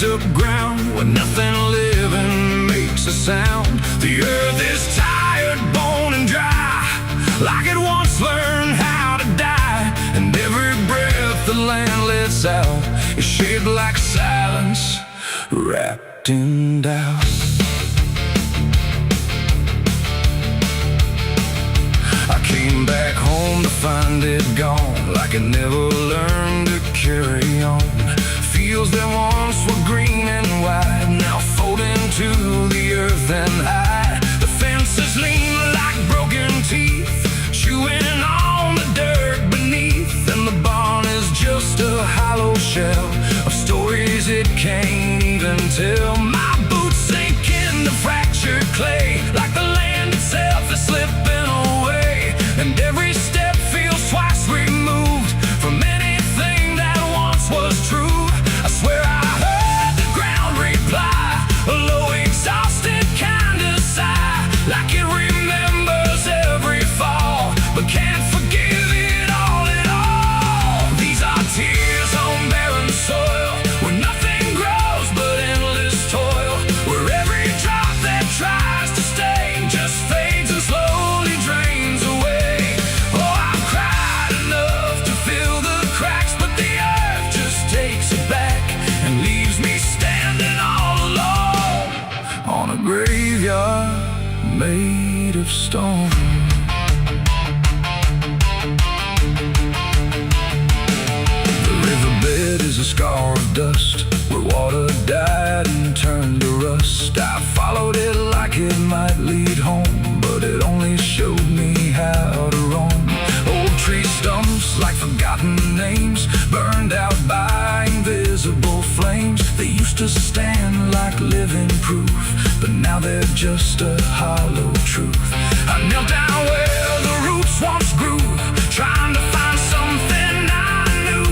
up ground where nothing living makes a sound. The earth is tired, bone and dry, like it once learned how to die. And every breath the land lets out is shaped like silence, wrapped in doubt. I came back home to find it gone, like it never learned to carry on. Fields that once were green and wide, now folding to the earth and hide. The fences lean like broken teeth, chewing on the dirt beneath. And the barn is just a hollow shell of stories it can't even tell. My boots sink into fractured clay, like the land itself is slipping away. And every step feels twice removed from anything that once was true. I swear I heard the ground reply, a low exhausted kind of sigh, like it remembers every fall, but can't forgive it all at all. These are tears on barren soil, where nothing grows but endless toil, where every drop that tries to stay just fades and slowly drains away. Oh, I've cried enough to fill the cracks, but the earth just takes it back and leaves me standing all alone on a graveyard made of stone. The riverbed is a scar of dust, where water died and turned to rust. I followed it like it might lead home, but it only showed me how to roam. Old tree stumps like forgotten names, burned out by invisible flames. They used to stand like living proof, but now they're just a hollow truth. I knelt down where the roots once grew, trying to find something I knew,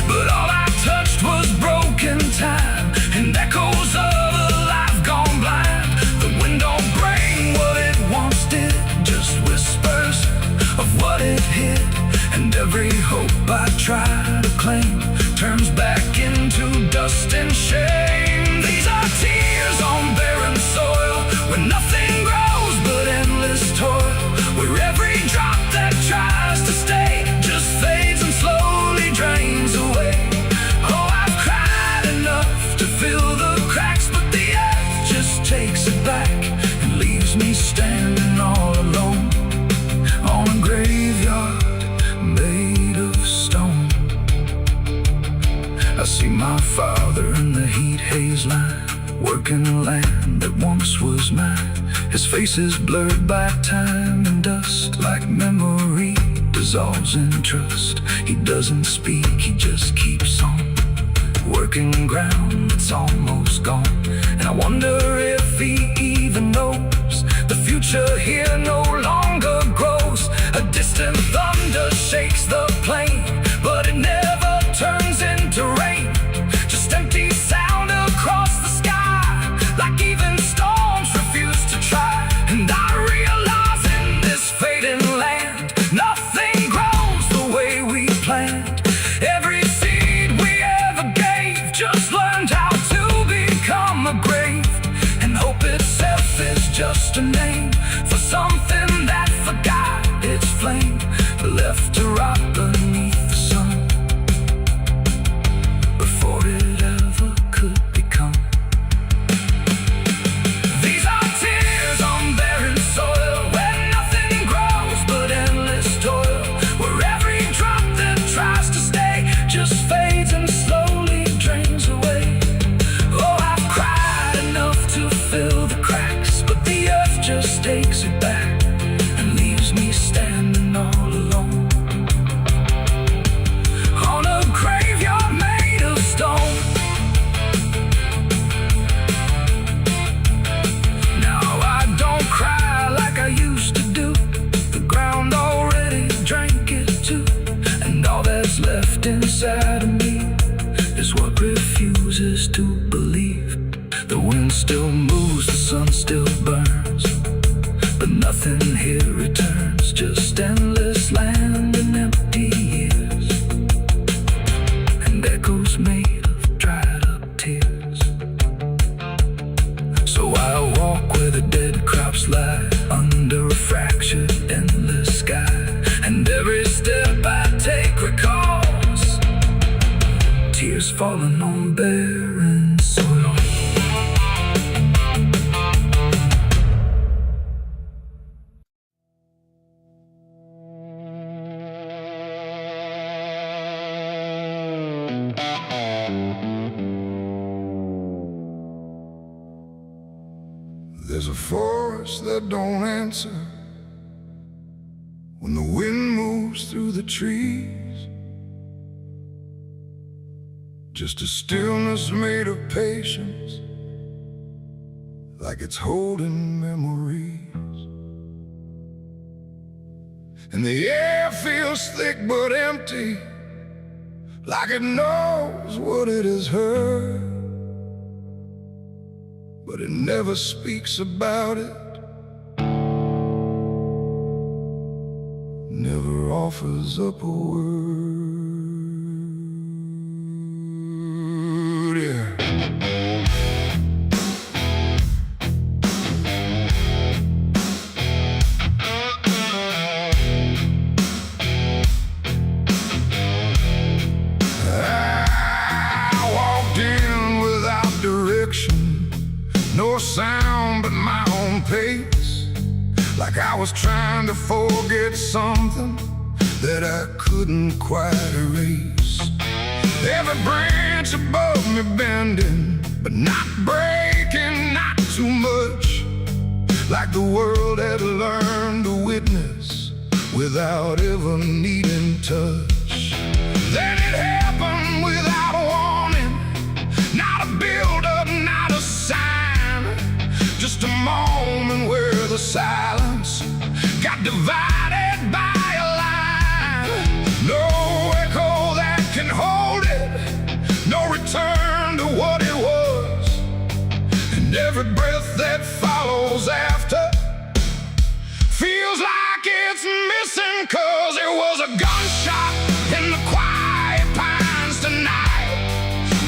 but all I touched was broken time and echoes of a life gone blind. The wind don't bring what it once did, just whispers of what it hid. And every hope I try to claim turns back into dust and shame. These are tears on barren soil, where nothing grows but endless toil, where every drop that tries to stay just fades and slowly drains away. Oh, I've cried enough to fill the cracks, but the earth just takes it back and leaves me standing all alone on a graveyard made of stone. I see my father in the heat haze line, working the land that once was mine. His face is blurred by time and dust, like memory dissolves in trust. He doesn't speak, he just keeps on working ground that's almost gone. And I wonder if he even knows the future here no longer grows. A distant thunder shakes the plain, but it never turns into rain. Just empty sound across the sky, like even storms refuse to try. And I realize in this fading land, nothing grows the way we planned. Every seed we ever gave just learned how to become a grave. And hope itself is just a name for something that forgot its flame, left to rot beneath the sun before it ever could become. These are tears on barren soil, where nothing grows but endless toil, where every drop that tries to stay just fades and slowly drains away. Oh, I've cried enough to fill the cracks, but the earth just takes it back and leaves me standing all alone on a graveyard made of stone. Now I don't cry like I used to do, the ground already drank it too. And all that's left inside of me is what refuses to believe. The wind still moves, the sun still burns, but nothing here returns, just endless land and empty years, and echoes made of dried up tears. falling on barren soil. There's a forest that don't answer when the wind moves through the trees. Just a stillness made of patience, like it's holding memories. And the air feels thick but empty, like it knows what it has heard, but it never speaks about it, never offers up a word, yeah. I walked in without direction, no sound but my own pace, like I was trying to forget something that I couldn't quite erase. Every branch above me bending, but not breaking, not too much, like the world had learned to witness without ever needing touch. Then it happened without a warning, not a build-up, not a sign, just a moment where the silence got divided by a line. No echo that can hold it, no return to what it was, and every breath that follows after feels like it's missing, 'cause it was a gunshot in the quiet pines tonight.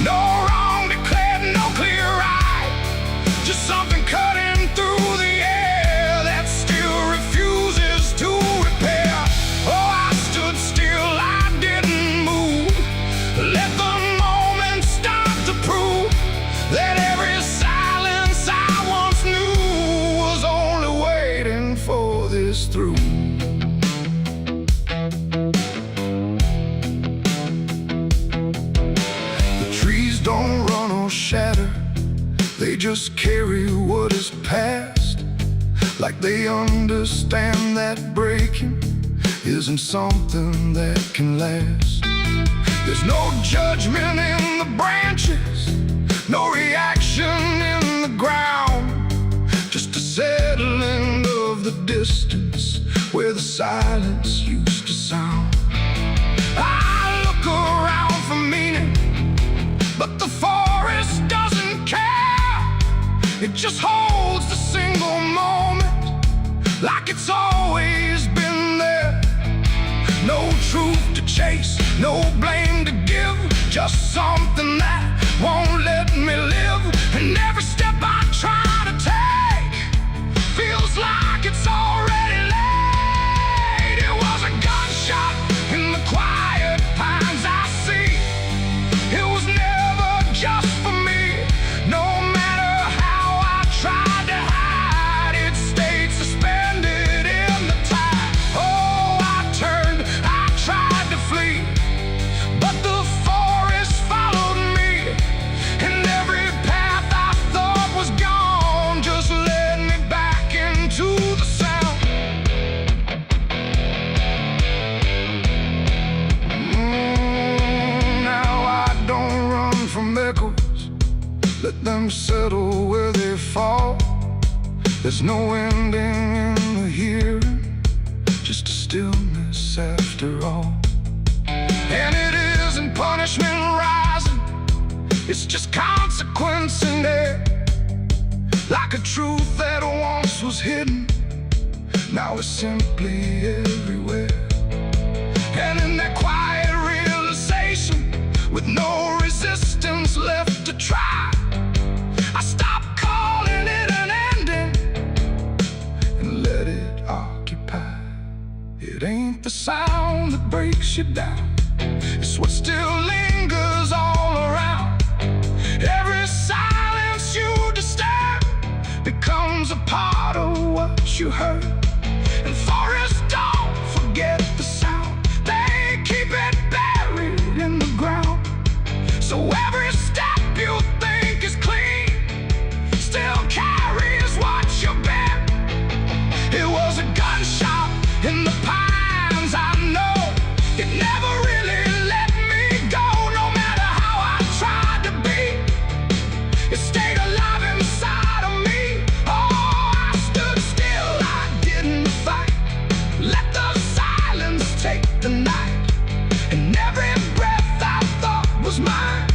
No wrong declared, no clear right, just something cutting through the air that still refuses to repair. Oh, I stood still, I didn't move, let the moment start to prove that every silence I once knew was only waiting for this through. The trees don't run or shatter, they just carry what is past, like they understand that breaking isn't something that can last. There's no judgment in the branches, no reaction in the ground, just a settling of the distance where the silence used to sound. I look around for meaning, but the forest doesn't care. It just holds the single moment like it's always been there. No truth to chase, no blame to give, just something that won't let me live. And every step I try to take feels like it's already late. It was a gunshot in the quiet pines I see. It was never just for me. No matter how I tried to hide, it stayed suspended in the tide. Oh, I turned, I tried to flee, but the forest followed me, and every path I thought was gone just led me back into the sound. Now I don't run from echoes, let them settle where they fall. There's no ending in the hearing, just a stillness after all. And it isn't punishment rising, it's just consequence in there, like a truth that once was hidden, now it's simply everywhere. And in that quiet realization, with no resistance left to try, I stopped calling it an ending and let it occupy. It ain't the sound that breaks you down, it's what still lingers all around. you heard. And forests don't forget the sound. They keep it buried in the ground. So every step you think is clean still carries what you bear. It was a gunshot in the pines, I know. It never really let me go. No matter how I tried to be, it stayed alive inside of me. Oh, I stood still, I didn't fight. Let the silence take the night. And every breath I thought was mine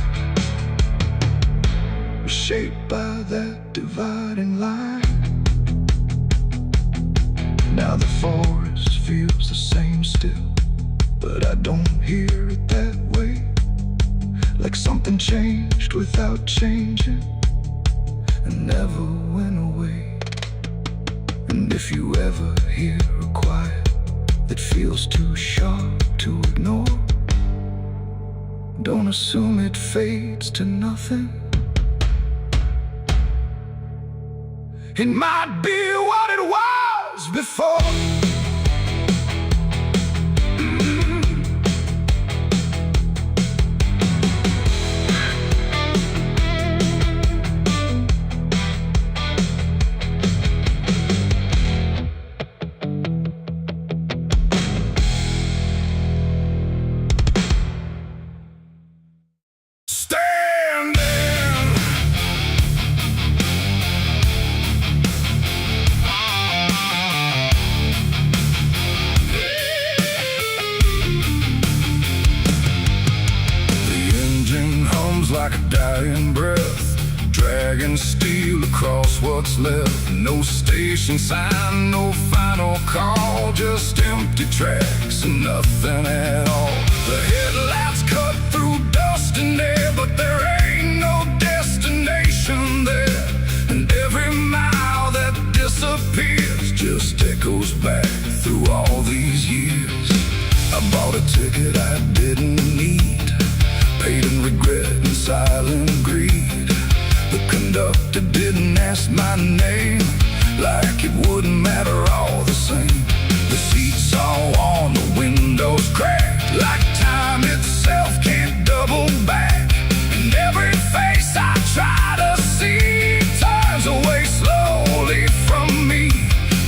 was shaped by that dividing line. Now the forest feels the same still, but I don't hear it that way. Like something changed without changing and never went away. And if you ever hear a quiet that feels too sharp to ignore, don't assume it fades to nothing. It might be what it was before. Like a dying breath, dragging steel across what's left. No station sign, no final call, just empty tracks and nothing at all. The headlights cut through dust and air, but there ain't no destination there. And every mile that disappears just echoes back through all these years. I bought a ticket I didn't need, paid in regret and silent greed. The conductor didn't ask my name, like it wouldn't matter all the same. The seats all on, the windows cracked, like time itself can't double back. And every face I try to see turns away slowly from me.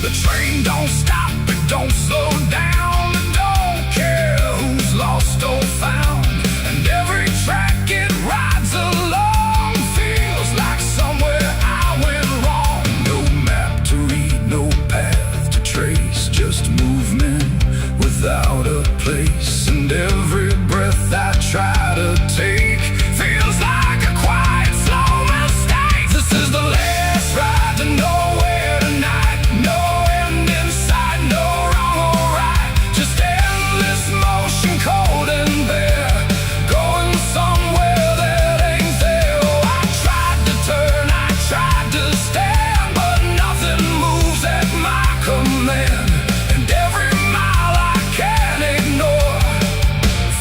The train don't stop, it don't slow down, it don't care who's lost or found. And every track it rides along feels like somewhere I went wrong. No map to read, no path to trace, just movement without a place. And every breath I try to take feels like a quiet, slow mistake. This is the last ride to nowhere tonight. No end in sight, no wrong or right, just endless motion, cold and bare, going somewhere that ain't there. Oh, I tried to turn, I tried to stand, but nothing moves at my command. And every mile I can't ignore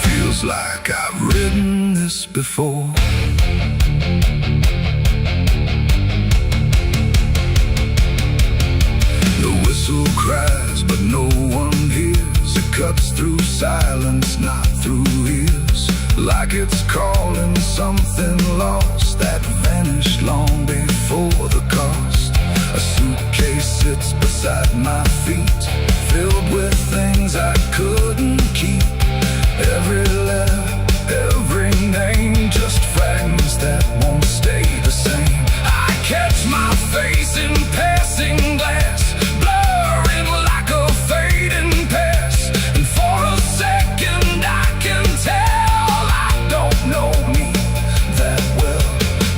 feels like I've ridden this before. The whistle cries, but no one hears. It cuts through silence, not through ears, like it's calling something lost that vanished long before the cost. A suitcase sits beside my feet, filled with things I couldn't keep. Every letter, every name, just fragments that won't stay the same. I catch my face in passing glass, blurring like a fading past. And for a second I can tell I don't know me that well.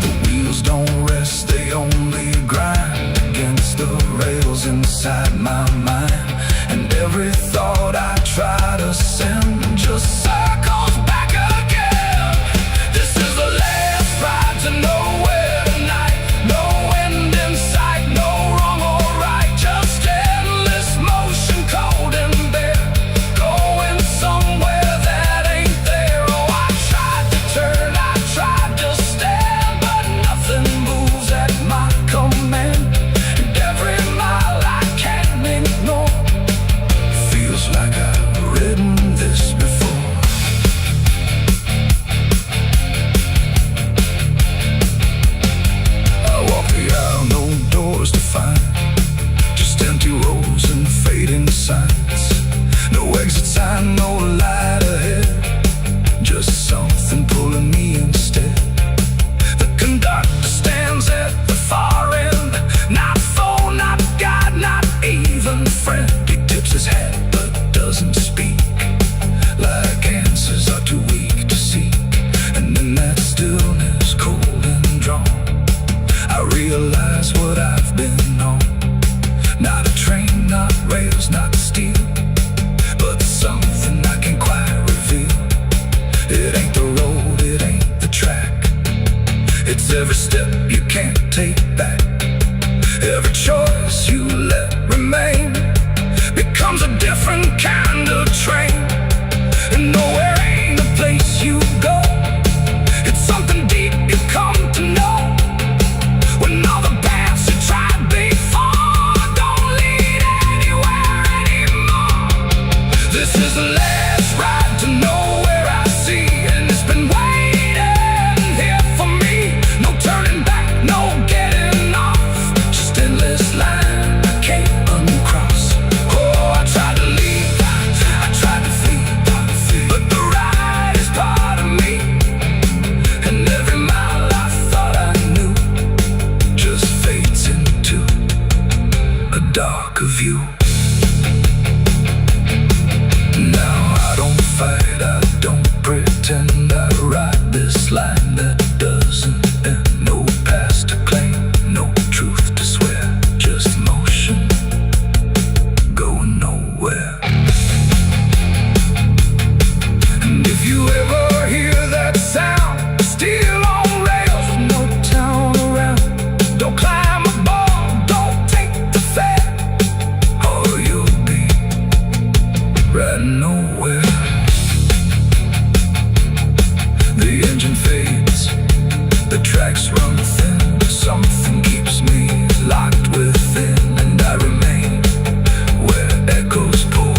The wheels don't rest, they only grind against the rails inside my mind. It's every step you can't take back. Every choice you let remain becomes a different kind of train. And nowhere ain't a place you go. It's something deep you come to know. When all the paths you tried before don't lead anywhere anymore. This is the last ride to nowhere I see, and it's been waiting here for me. No turning back, no getting off, just endless line I can't uncross. Oh, I tried to leave, I tried to flee, but the ride is part of me. And every mile I thought I knew just fades into a darker view. Now I don't fight, I don't pretend. I ride this line that doesn't end. No past to claim, no truth to swear, just motion going nowhere. And if you ever hear that sound, steel on rails with no town around, don't climb aboard, don't take the fare, or you'll be riding nowhere. The engine fades, the tracks run thin, something keeps me locked within, and I remain where echoes pour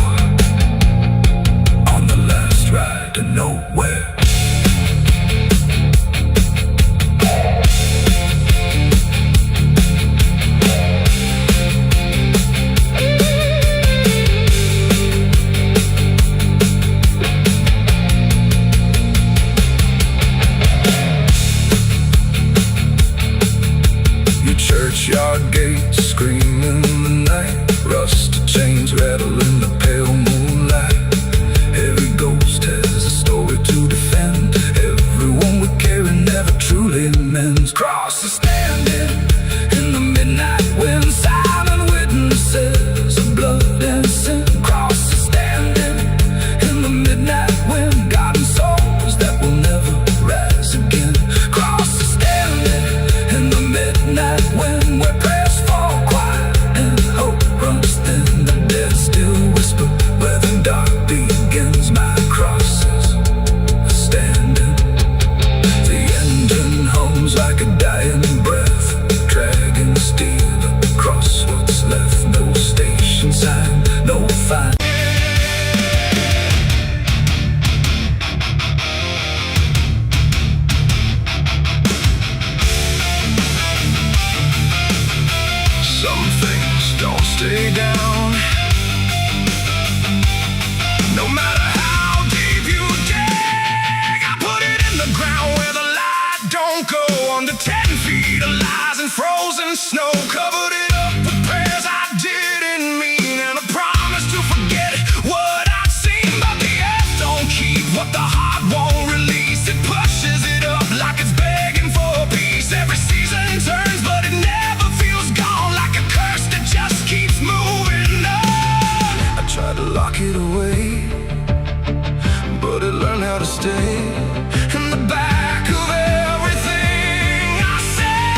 on the last ride to nowhere. Your churchyard gates scream in the night, rusted chains rattle in the pale moonlight. Every ghost has a story to defend. Everyone we carry never truly mends. Crosses standing in the midnight wind, silent witnesses of blood and sin. Crosses standing in the midnight wind, guarding souls that will never rise again. Crosses standing in the midnight wind, where prayers fall quiet and hope runs thin. The dead still whisper where the dark begins. My crosses are standing. The engine hums like a dying breath, dragging steel across what's left. No station sign, no fine. Some things don't stay down. No matter how deep you dig, I put it in the ground where the light don't go. Under 10 feet of lies and frozen snow, covered it up with prayers I didn't mean, and a promise to forget what I'd seen. But the earth don't keep what the heart won't release. It pushes it up like it's begging for peace. Every season turns, but it never feels gone, like a curse that just keeps moving on. I tried to lock it away, but it learned how to stay in the back of everything I say.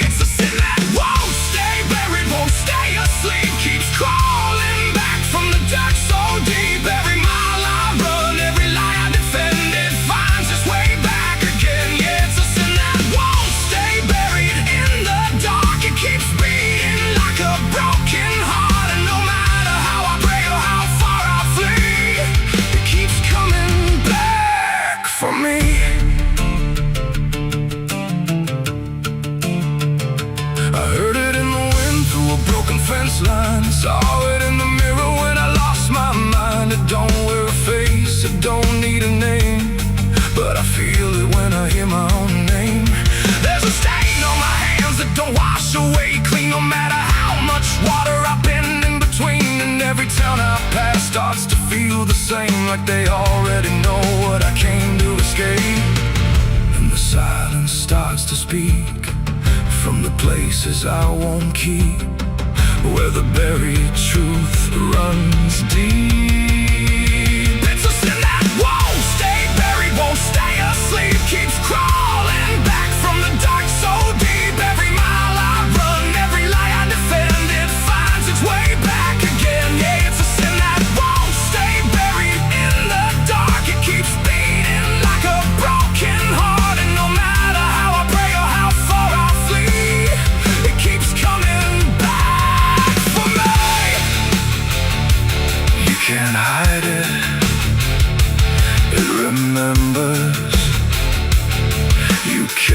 It's a sin that won't stay buried, won't stay asleep, keeps crawling back from the dark so deep. Every mile I run, every lie I defend, it finds its way back again. Yeah, it's a sin that won't stay buried in the dark. It keeps beating like a broken heart, and no matter how I pray or how far I flee, it keeps coming back for me. I heard it in the wind through a broken fence line, saw it in the mirror when I lost my mind. It don't wear a face, it don't need a name, but I feel it when I hear my own name. There's a stain on my hands that don't wash away clean, no matter how much water I've been in between. And every town I pass starts to feel the same, like they already know what I came to escape. And the silence starts to speak from the places I won't keep, where the buried truth runs deep. It's a sin that won't stay buried, won't stay asleep, keeps crawling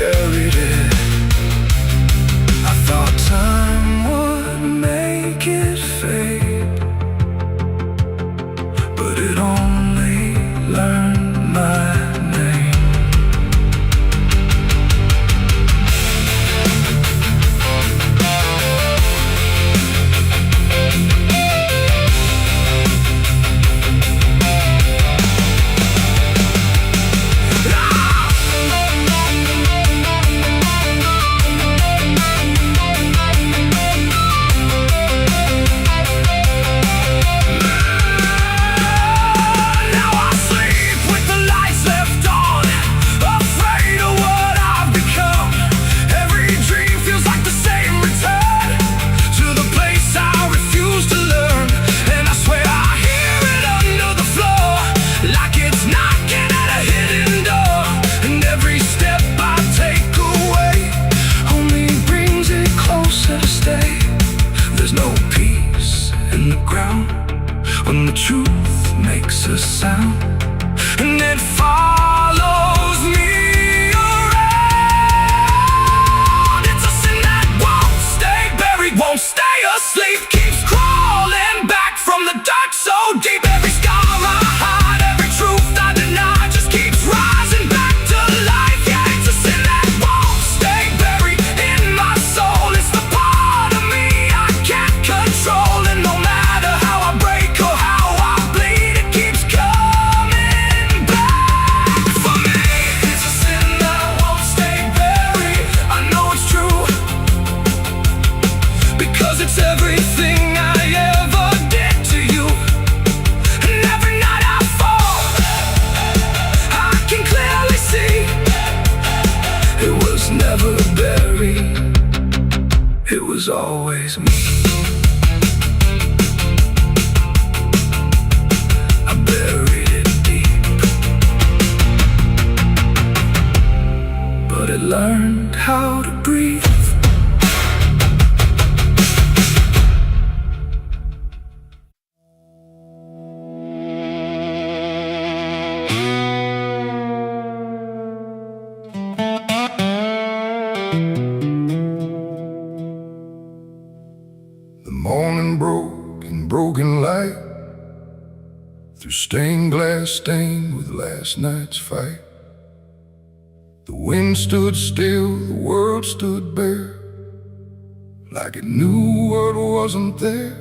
buried it. I thought time would make it fade, but it only learned my name. When the truth makes a sound, and it follows me around. It's a sin that won't stay buried, won't stay asleep, keeps crawling back from the dirt so deep. Every scar I hide, every truth I deny, just keeps rising back to life. Yeah, it's a sin that won't stay buried in my soul. It's the part of me I can't control, and no matter how I break or how I bleed, it keeps coming back for me. It's a sin that won't stay buried. I know it's true, because it's everything I ever did to you. And every night I fall, I can clearly see it was never buried, it was always me. I buried it deep, but it learned how to breathe. The morning broke in broken light, through stained glass stained with last night's fight. The wind stood still, the world stood bare, like it knew what wasn't there.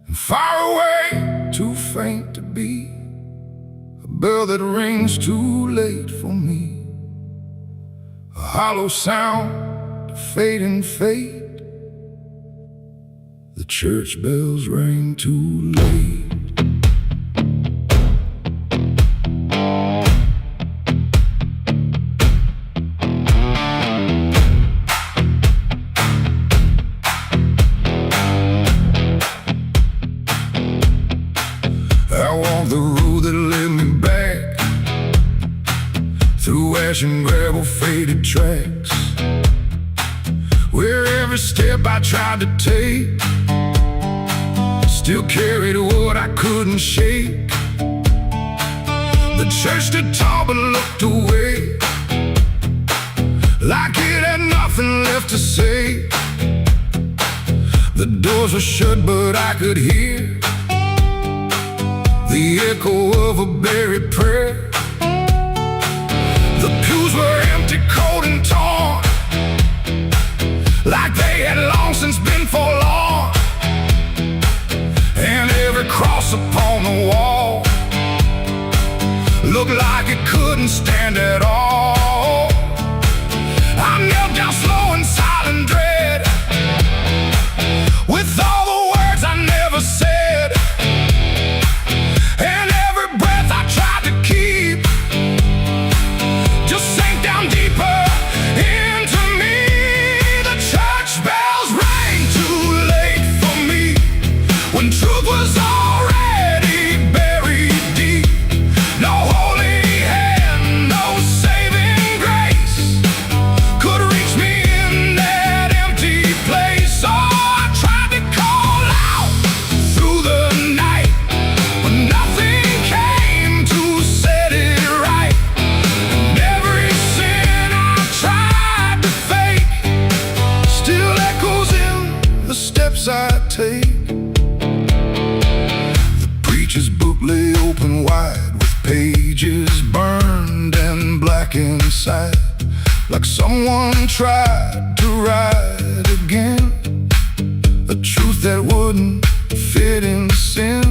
And far away, too faint to be, a bell that rings too late for me. A hollow sound, a fading fate, the church bells rang too late. I walked the road that led me back, through ash and gravel faded tracks, where every step I tried to take still carried what I couldn't shake. The church stood tall but looked away, like it had nothing left to say. The doors were shut but I could hear the echo of a buried prayer. The pews were empty, cold and torn, like they had long since been forlorn. And every cross upon the wall looked like it couldn't stand at all. I knelt down slow in silent dread, with all the words I never said, and every breath I tried to keep dark inside, like someone tried to write again a truth that wouldn't fit in sin.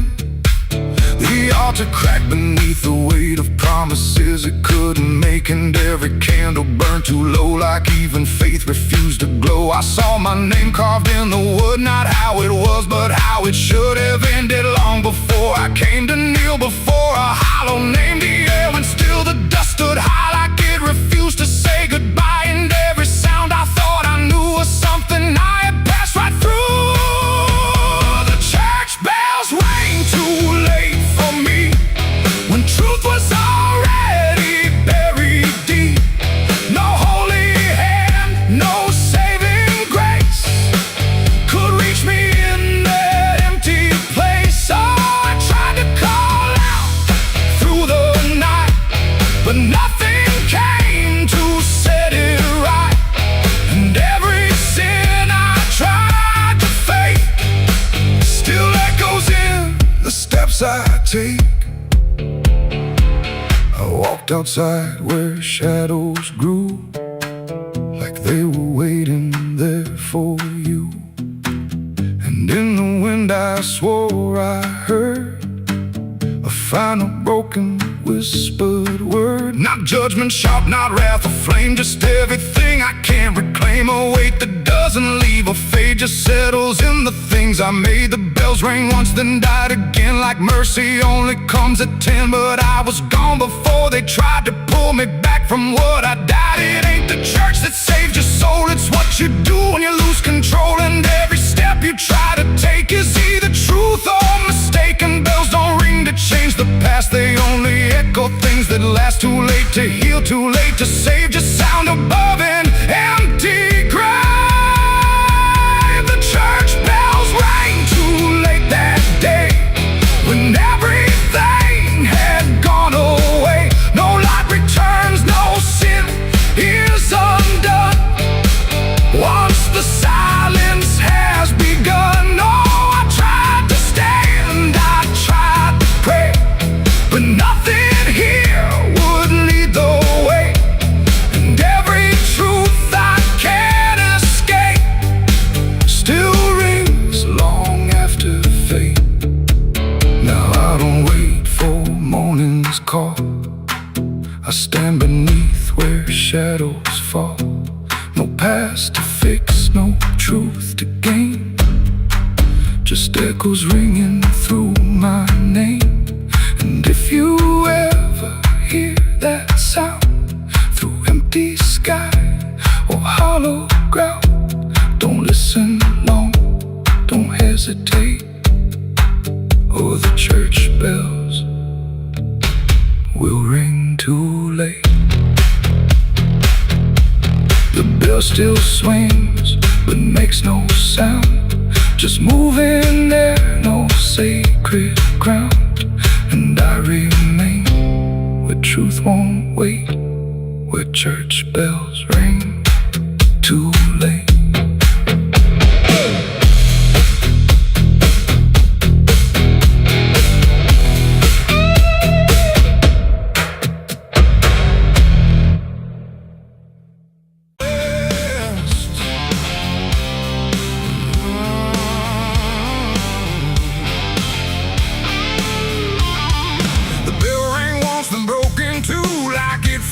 The altar cracked beneath the weight of promises it couldn't make, and every candle burned too low, like even faith refused to glow. I saw my name carved in the wood, not how it was, but how it should have ended long before I came to kneel before a hollow name. The air and still the dust stood high, like it refused to say goodbye, and every sound I thought I knew was something I had passed right through. The church bells rang too late for me, when truth was already buried deep. No holy hand, no saving grace could reach me in that empty place. So I tried to call out through the night, but nothing came to set it right. And every sin I tried to fake still echoes in the steps I take. I walked outside where shadows grew, like they were waiting there for you. And in the wind I swore I heard a final broken whispered word. Not judgment sharp, not wrath or flame, just everything I can't reclaim. A weight that doesn't leave or fade, just settles in the things I made. The bells rang once, then died again, like mercy only comes at 10. But I was gone before they tried to pull me back from what I died. It ain't the church that saves your soul, it's what you do when you lose control. And every step you try to take is either truth or mistake. And bells don't ring to change the past, they only echo things that last. Too late to heal, too late to save, just sound above an empty grave. The church bells rang too late that day, when everything had gone away. No light returns, no sin is undone once the silence has begun. No, I tried to stand, I tried to pray, but nothing here would lead the way. And every truth I can't escape still rings long after fate. Now I don't wait for morning's call, I stand beneath where shadows fall. No past to fix, no truth to gain, just echoes ringing through my name. And if you ever hear that sound through empty sky or hollow ground, don't listen long, don't hesitate, or the church bells will ring too late. The bell still swings, but makes no sound, just moving there, no sacred ground. And I remain where truth won't wait, where church bells ring too late.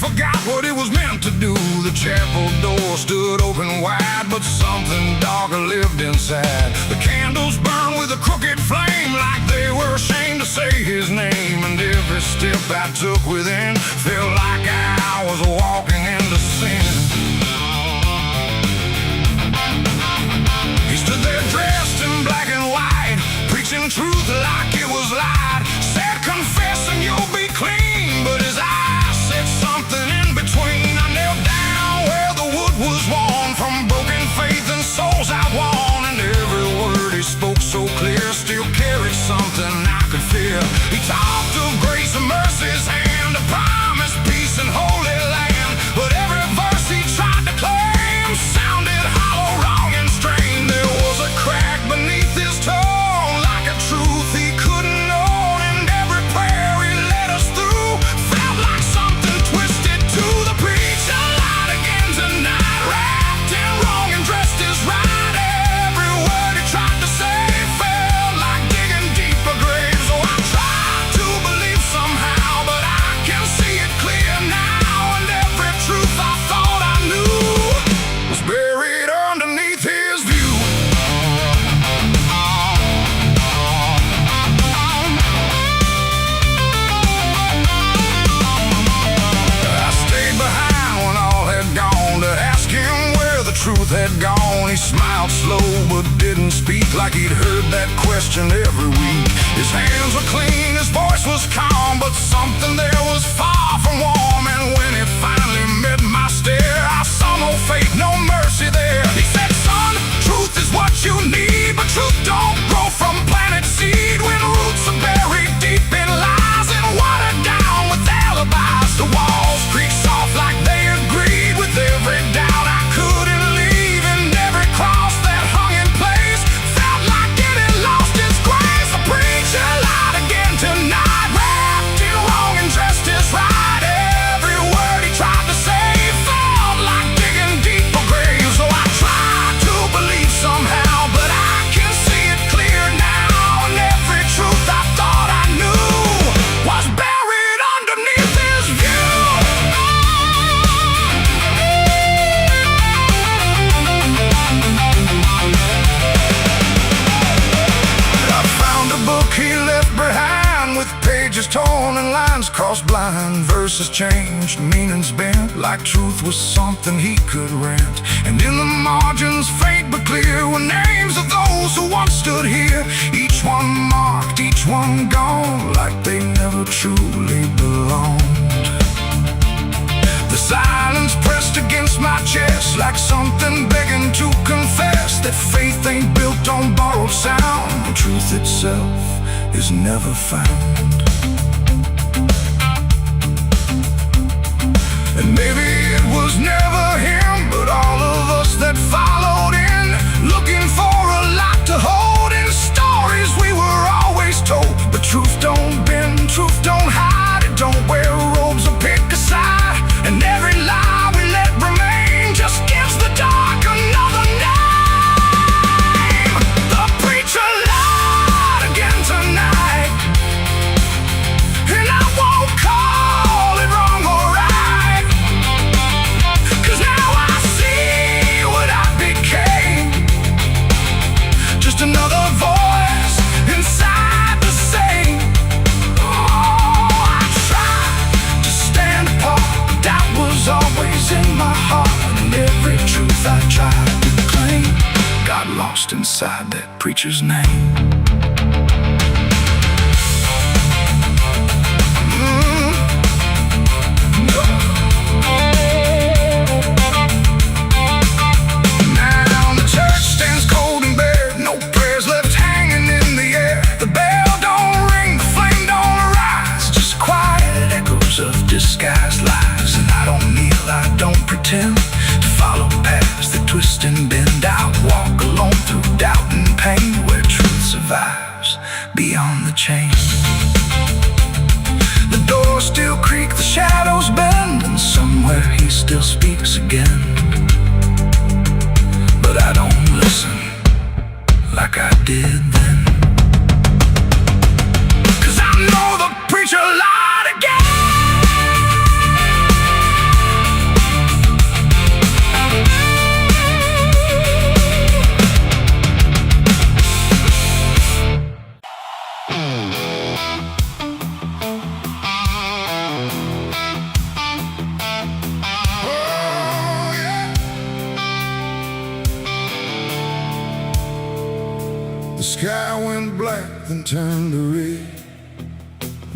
Forgot what it was meant to do. The chapel door stood open wide, but something darker lived inside. The candles burned with a crooked flame, like they were ashamed to say his name. And every step I took within felt like I was walking into sin. He stood there dressed in black and white, preaching truth like it was light. Said, confess and you'll be clean, but his eyes said something in between. I knelt down where the wood was worn from broken faith and souls outworn. And every word he spoke so clear still carried something I could feel. He talked of grace and mercy's hand, a promise, peace and holy land. But truth had gone. He smiled slow but didn't speak, like he'd heard that question every week. His hands were clean, his voice was calm, but something there was far from warm. And when he finally met my stare, I saw no faith, no mercy there. He said, son, truth is what you need, but truth don't grow from planet seed. When roots are buried deep in lies and watered down with alibis, the walls creak soft like they agreed with every doubt I couldn't leave. And every cross that hung in place felt like it had lost its grace. The preacher lied again tonight, wrapped in wrong and dressed as right. Every word he tried to say felt like digging deep for graves. So I tried to believe somehow, but I can see it clear now. And every truth I thought I knew was buried underneath his view. I found a book he left behind, with pages torn and lines crossed blind. Verses changed, meanings bent, like truth was something he could rent. And in the margins, faint but clear, were names of those who once stood here. Each one marked, each one gone, like they never truly belonged. The silence pressed against my chest, like something begging to confess that faith ain't built on borrowed sound. The truth itself is never found. And maybe it was never him, but all of us that followed in, looking for a lot to hold in stories we were always told. But truth don't bend, truth don't hide, it don't wear robes or pick a side. And every lie we let remain just gives the dark another name. The preacher lied again tonight, and I won't call it wrong or right, 'cause now I see what I became. Just another voice inside the same. Oh, I tried to stand apart, but doubt was always in my heart. And every truth I tried to claim got lost inside that preacher's name. Now the church stands cold and bare, no prayers left hanging in the air. The bell don't ring, the flame don't arise, just quiet echoes of disguised lies. And I don't kneel, I don't pretend to follow paths that twist and bend. I walk alone through doubt and pain, where truth survives beyond the chain. The doors still creak, the shadows bend, and somewhere he still speaks again. But I don't listen like I did then, 'cause I know the preacher lied again. The sky went black, then turned to red,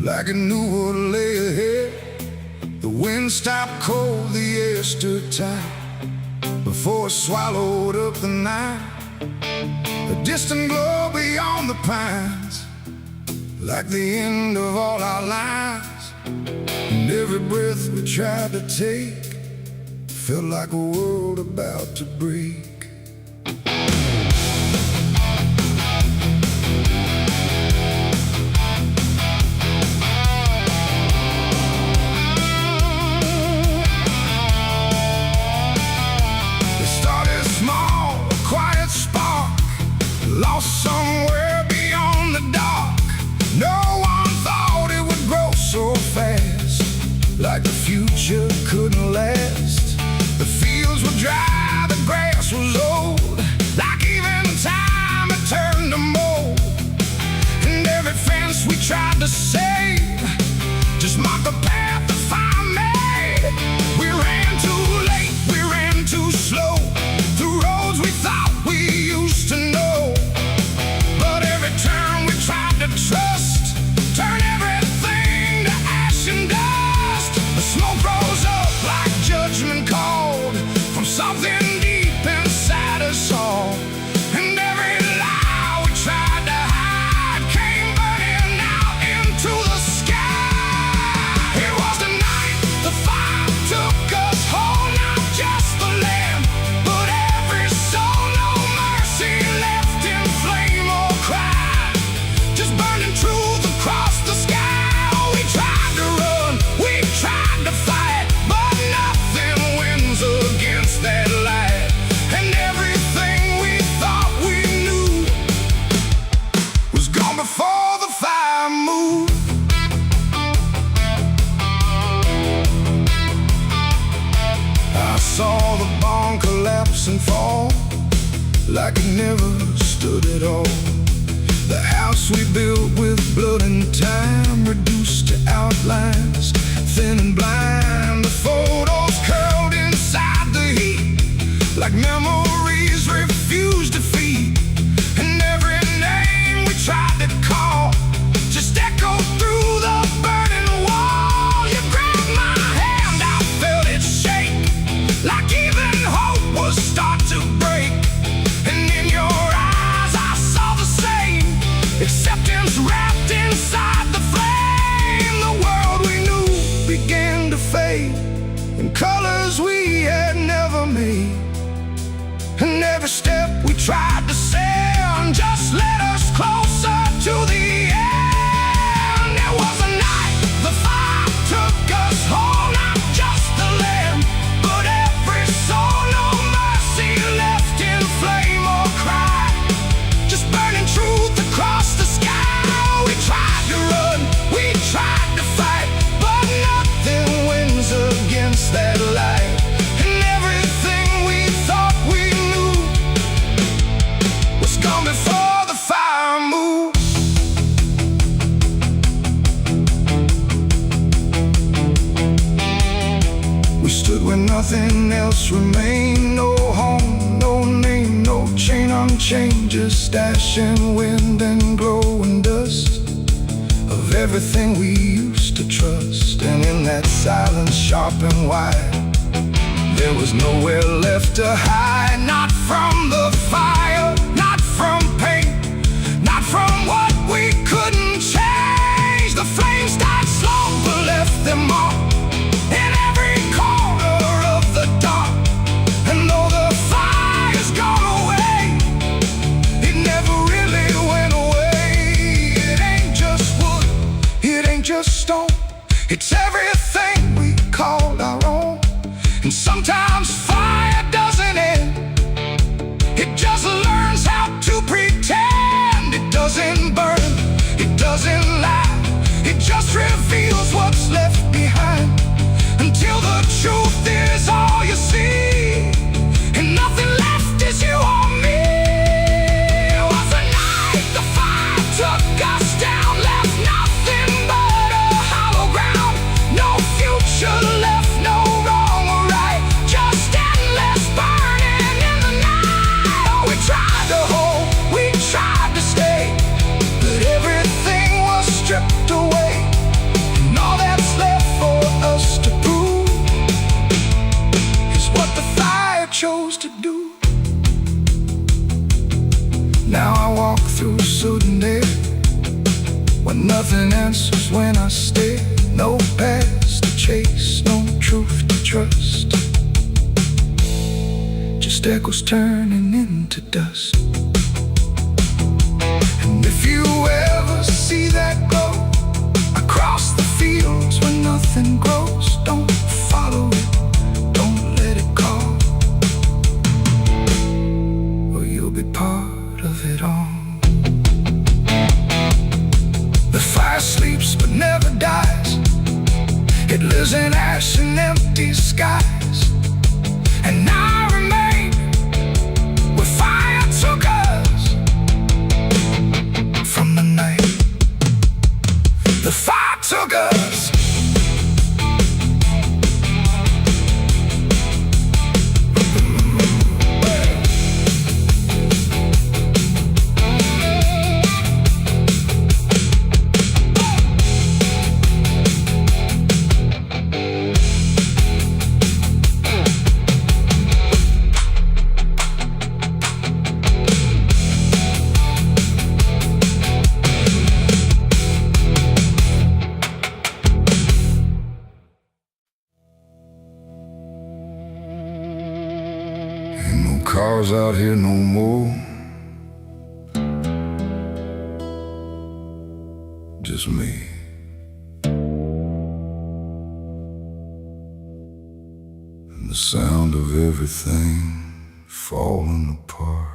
like it knew what lay ahead. The wind stopped cold, the air stood tight, before it swallowed up the night. A distant glow beyond the pines, like the end of all our lives. And every breath we tried to take felt like a world about to break. Lost somewhere beyond the dark. No one thought it would grow so fast, like the future couldn't last. The fields were dry, the grass was saw the barn collapse and fall like it never stood at all. The house we built with blood and time reduced to outlines, thin and blind. The photos curled inside the heat like memories refused to feed. And every name we tried to call just echoed through the burning wall. You grabbed my hand, I felt it shake, like even hope was start to break. And in your eyes I saw the same acceptance wrapped inside the flame. The world we knew began to fade in colors we had never made. And every step we tried to send just led us closer to the end. There was a night the fire took us home, not just the land, but every soul. No mercy left in flame or cry, just burning truth across the sky. We tried to run, we tried to fight, but nothing wins against that light. And everything we thought we knew was gone before the fire moved. We stood where nothing else remained. No home, no name, no chain unchained, just ash and wind and glowing dust of everything we used to trust. And in that silence sharp and wide, there was nowhere left to hide. Not from the fire, not from pain, not from what we couldn't change. The flames died slow but left them all in every corner of the dark. And though the fire's gone away, it never really went away. It ain't just wood, it ain't just stone, it's everything we called our own. And sometimes fire doesn't end, it just learns how to pretend. It doesn't burn, it doesn't lie, it just reveals what's left behind, until the truth is all you see, and nothing left is you or me. It was a night the fire took us down, left nothing but a hollow ground. No future left, no wrong or right, just endless burning in the night. Oh, we tried to hold, we tried to stay, but everything was stripped away. And all that's left for us to prove is what the fire chose to do. Now I walk through sudden air where nothing answers when I stare. No past to chase, no truth to trust, just echoes turning into dust. And if you ever see that glow across the fields where nothing grows, don't follow it, don't let it call, or you'll be part of it all. The fire sleeps but never dies, it lives in ash and empty skies. And I remain where fire took us from the night the fire took us. Cars out here no more, just me. And the sound of everything falling apart.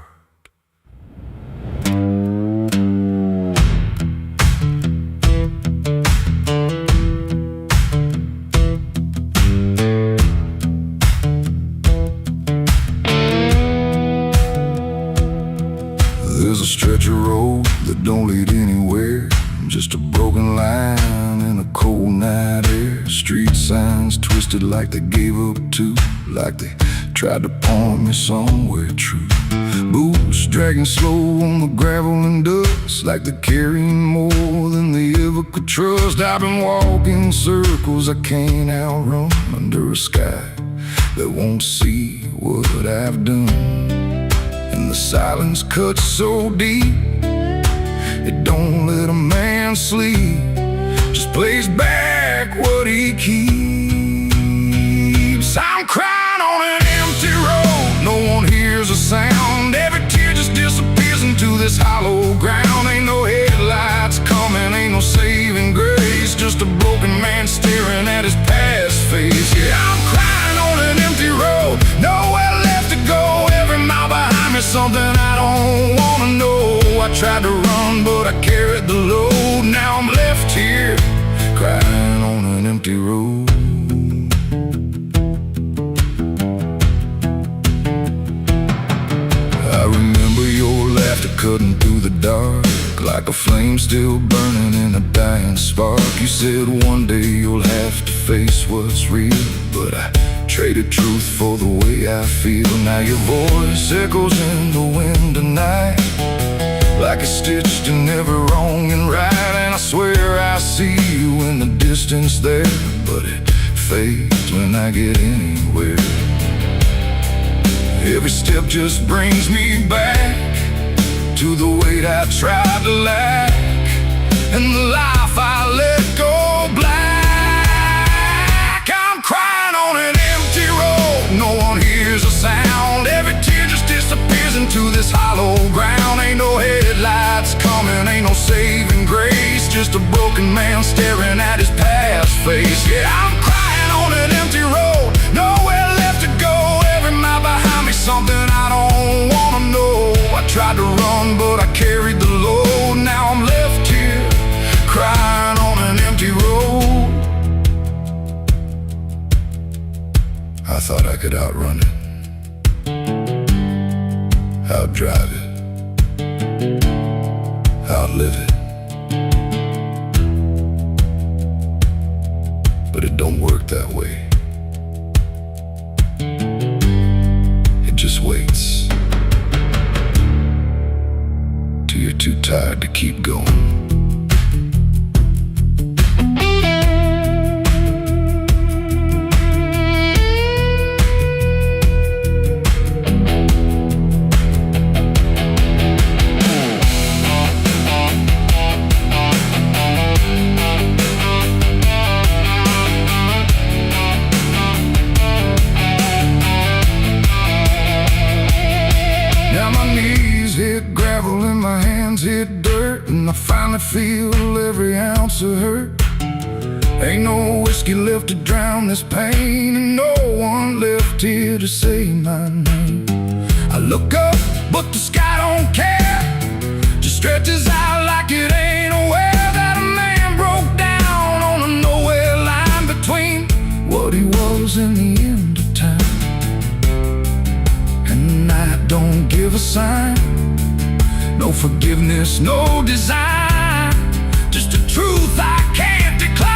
stretch of road that don't lead anywhere, just a broken line in a cold night air. Street signs twisted like they gave up too, like they tried to point me somewhere true. Boots dragging slow on the gravel and dust, like they're carrying more than they ever could trust. I've been walking circles I can't outrun, under a sky that won't see what I've done. And the silence cuts so deep, it don't let a man sleep, just plays back what he keeps. I'm crying on an empty road, no one hears a sound. Every tear just disappears into this hollow ground. Ain't no headlights coming, ain't no saving grace, just a broken man staring at his past face. Yeah, I'm crying on an empty road, nowhere left to go. Every mile behind me, something I don't wanna know. I tried to run, but I carried the load. Now I'm left here, crying on an empty road. I remember your laughter cutting through the dark, like a flame still burning in a dying spark. You said one day you'll have to face what's real, but I traded truth for the way I feel. Now your voice echoes in the wind tonight, like it's stitched in every wrong and right. And I swear I see you in the distance there, but it fades when I get anywhere. Every step just brings me back to the weight I tried to lack, and the life I let go black. I'm crying on an empty road, no one hears a sound. Every tear just disappears into this hollow ground. Ain't no headlights coming, ain't no saving grace, just a broken man staring at his past face. Yeah, I'm crying on an empty road, nowhere left to go. Every mile behind me, something I don't wanna know. I tried to run, but I carried the load. Now I'm left here, crying on an empty road. I thought I could outrun it, outdrive it, outlive it, but it don't work that way. It just waits till you're too tired to keep going. Hit gravel and my hands hit dirt, and I finally feel every ounce of hurt. Ain't no whiskey left to drown this pain, and no one left here to say my name. I look up, but the sky don't care, just stretches out like it ain't aware that a man broke down on a nowhere line between what he was and the end of time. And the night don't give a sign, no forgiveness, no design, just a truth I can't decline.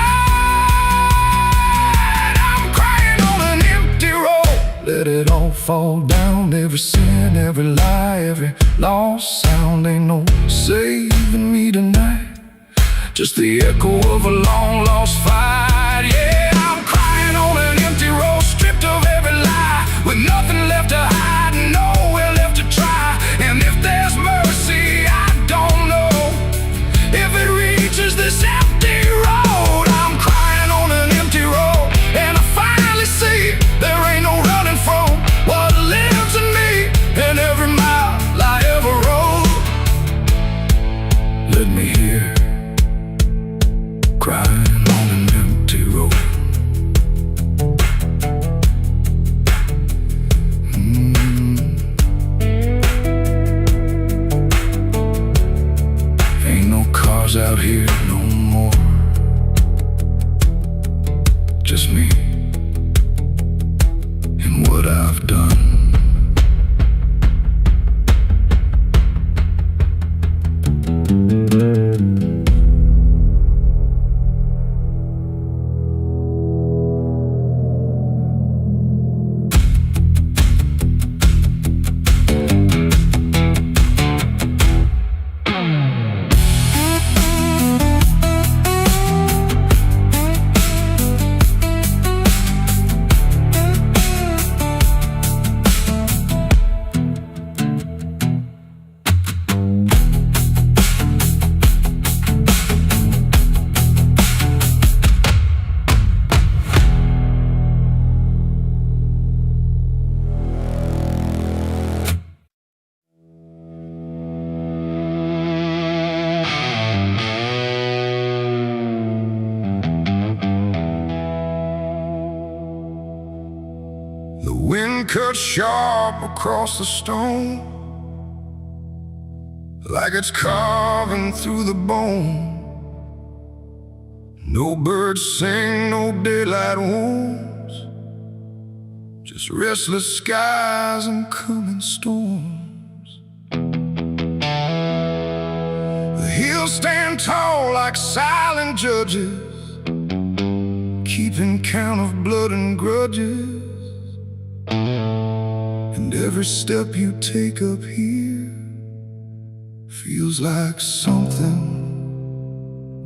I'm crying on an empty road, let it all fall down. Every sin, every lie, every lost sound. Ain't no saving me tonight, just the echo of a long lost fight. Yeah, I'm crying on an empty road, stripped of every lie, with nothing left to hide, nowhere left to try. And if there's mercy, I don't know if it reaches this empty road. I'm crying on an empty road, and I finally see there ain't no running from what lives in me, and every mile I ever rode. Let me hear, crying on an empty cut sharp across the stone, like it's carving through the bone. No birds sing, no daylight wounds, just restless skies and coming storms. The hills stand tall like silent judges, keeping count of blood and grudges. And every step you take up here feels like something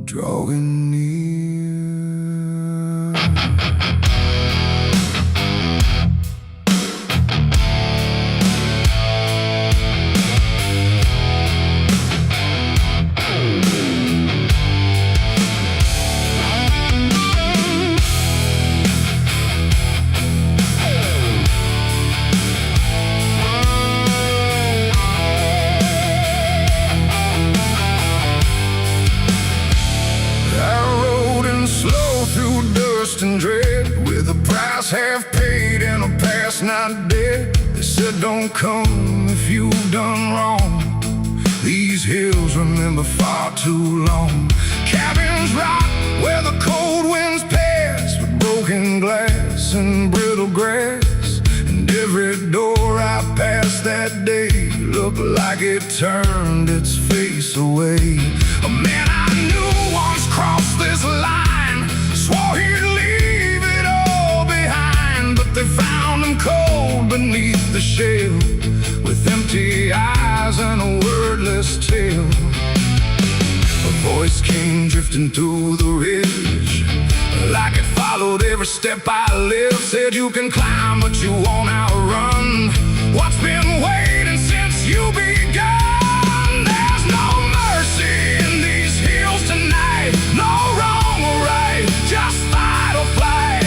drawing near. And dread, with a price half paid and a past not dead. They said don't come if you've done wrong. These hills remember far too long. Cabins rock where the cold winds pass, with broken glass and brittle grass. And every door I passed that day looked like it turned its face away. A man I knew once crossed this line, swore he'd leave it all behind, but they found him cold beneath the shell, with empty eyes and a wordless tale. A voice came drifting through the ridge, like it followed every step I lived. Said you can climb but you won't outrun what's been waiting since you begun. There's no mercy in these hills tonight, no wrong or right, just fight or flight.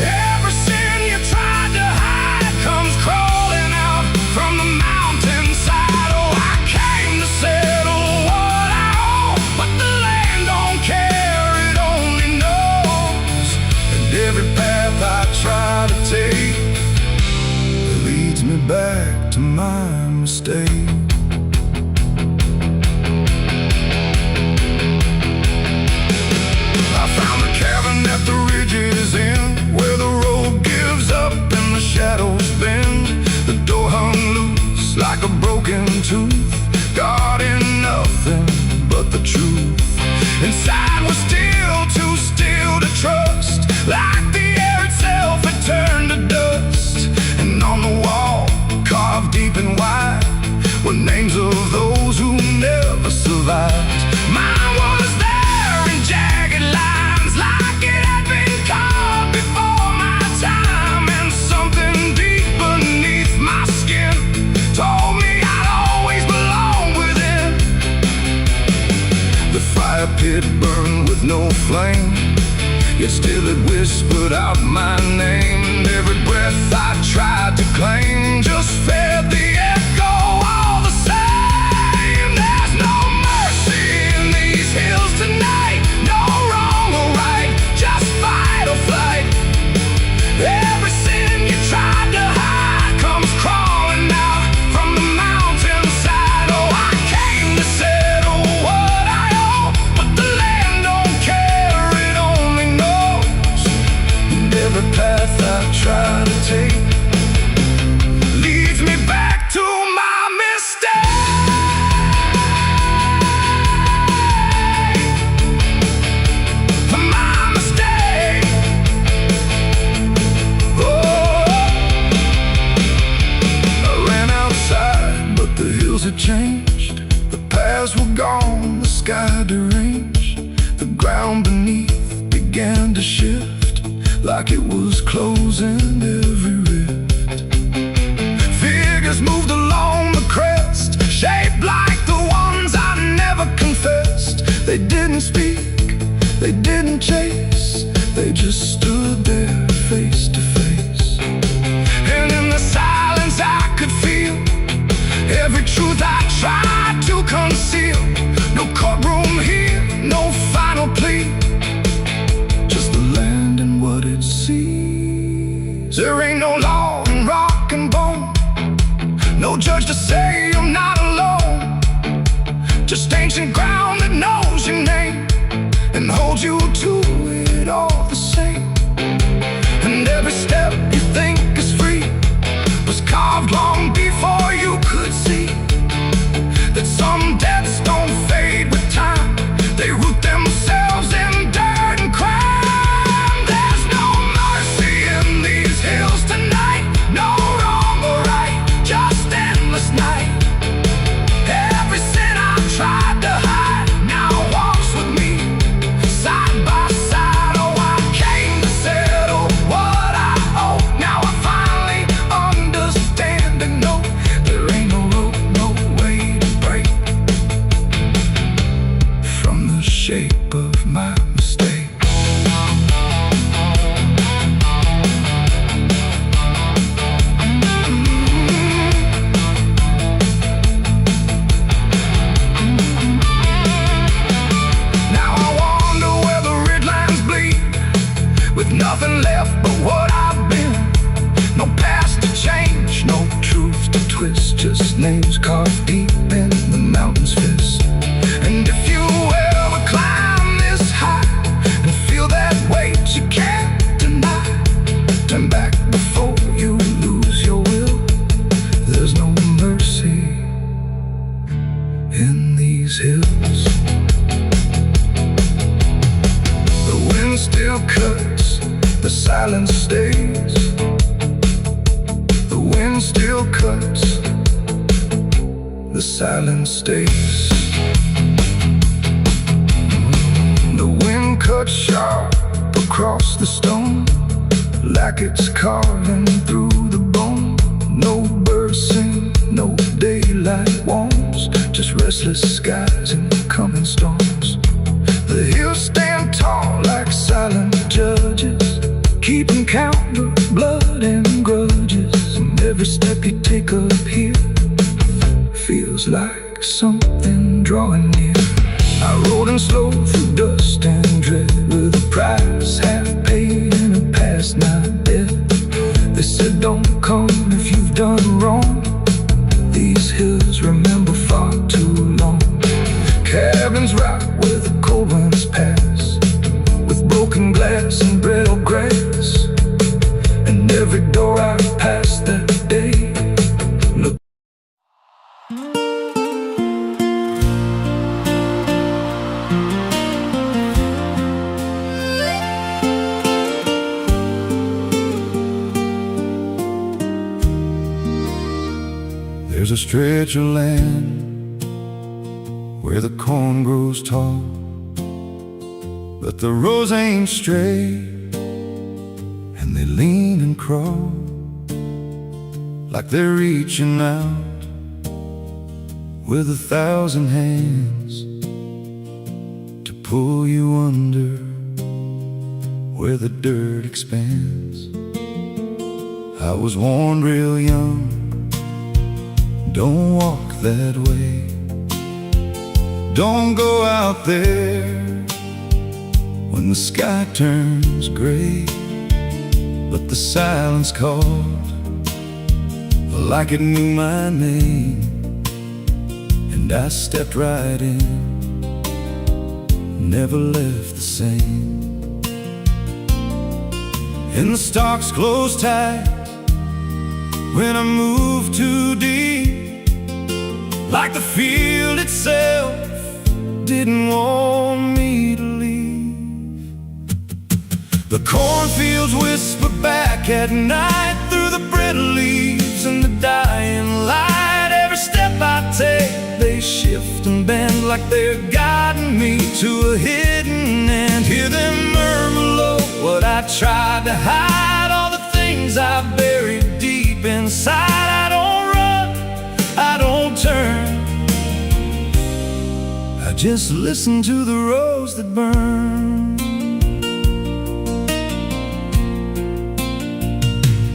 Every sin you tried to hide comes crawling out from the mountainside. Oh, I came to settle what I owe, but the land don't care, it only knows. And every path I try to take leads me back to my mistake. At the ridge's end, where the road gives up and the shadows bend, the door hung loose like a broken tooth, guarding nothing but the truth. Inside was still too still to trust, like the air itself had turned to dust. And on the wall, carved deep and wide, were names of those who never survived. Mine was there in jagged lines, like it had been carved before my time. And something deep beneath my skin told me I'd always belong within. The fire pit burned with no flame, yet still it whispered out my name. And every breath I tried to claim just fed the echo all the same. There's no mercy in these hills tonight, no wrong or right, just fight or flight. Every sin you tried to hide comes crawling out from the mountainside. Oh, I came to settle what I owe, but the land don't care, it only knows. And every path I try to take leads me back to my mistake. My mistake. Oh, I ran outside, but the hills had changed. The paths were gone, the sky deranged. The ground beneath began to shift, like it was closing every rift. Figures moved along the crest, shaped like the ones I never confessed. They didn't speak, they didn't chase, they just stood there face to face. And in the silence I could feel every truth I tried to conceal. No courtroom here, no final plea, just the land and what it sees. There ain't no law and right. just ancient ground that knows your name and holds you to it all the same. And every step you think is free was carved long before you could see that some debts don't fade with time. They root themselves in dirt and crime. There's no mercy in these hills tonight. No wrong or right, just endless night. Every sin I've tried to hide now walks with me, side by side. Oh, I came to settle what I owe. Now I finally understand and know there ain't no road, no way to break from the shape of my mistake. Now I wonder where the red lines bleed, with nothing left but what I've been. No past to change, no truth to twist, just names carved deep in the mountain's fist. And if you ever climb this high and feel that weight you can't deny, turn back before you lose your will. There's no mercy in these hills. The wind still cuts, the silence stays. The wind still cuts, the silence stays. The wind cuts sharp across the stone, like it's carving through the bone. No birds sing, no daylight warms, just restless skies and coming storms. The hills stand tall like silent judges, keeping count of blood and grudges. And every step you take up here feels like something drawing near. I rode in slow through dust and dread, with a price half paid and a past not dead. They said don't come if you've done wrong. These hills remember far too long. Cabins rock where the cold winds pass, with broken glass and brittle grass. And every door I passed that day looked. There's a stretch of land where the corn grows tall, but the rows ain't straight, and they lean and crawl like they're reaching out with 1,000 hands to pull you under where the dirt expands. I was warned real young, don't walk that way, don't go out there when the sky turns gray. But the silence called like it knew my name, and I stepped right in, never left the same. And the stalks closed tight when I moved too deep, like the field itself didn't want me to leave. The cornfields whisper back at night through the brittle leaves and the dying light. Every step I take, they shift and bend like they're guiding me to a hidden end. Hear them murmur low what I tried to hide, all the things I buried deep inside. I don't run, I don't turn, I just listen to the rows that burn.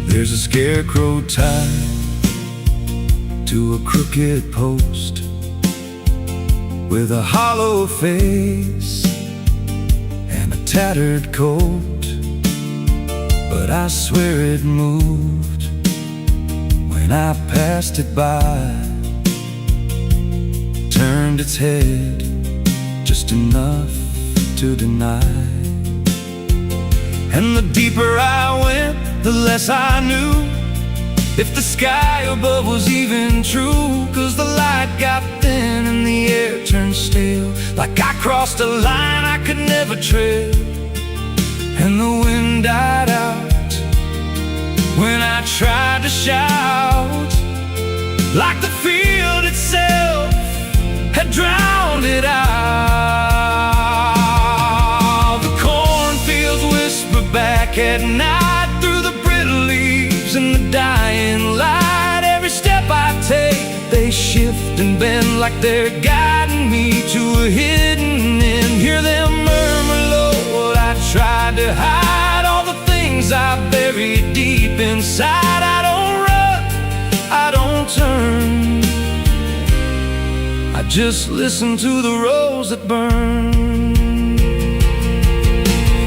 There's a scarecrow tied to a crooked post with a hollow face and a tattered coat, but I swear it moved when I passed it by. turned its head just enough to deny. And the deeper I went, the less I knew if the sky above was even true. 'Cause the light got thin and the air turned stale, like I crossed a line I could never tread. And the wind died out when I tried to shout, like the field itself had drowned it out. The cornfields whisper back at night through the brittle leaves and the dying light. Every step I take, they shift and bend like they're guiding me to a hidden end. Hear them murmur low what I tried to hide, all the things I buried deep inside. I don't run, I don't turn, I just listen to the rose that burn.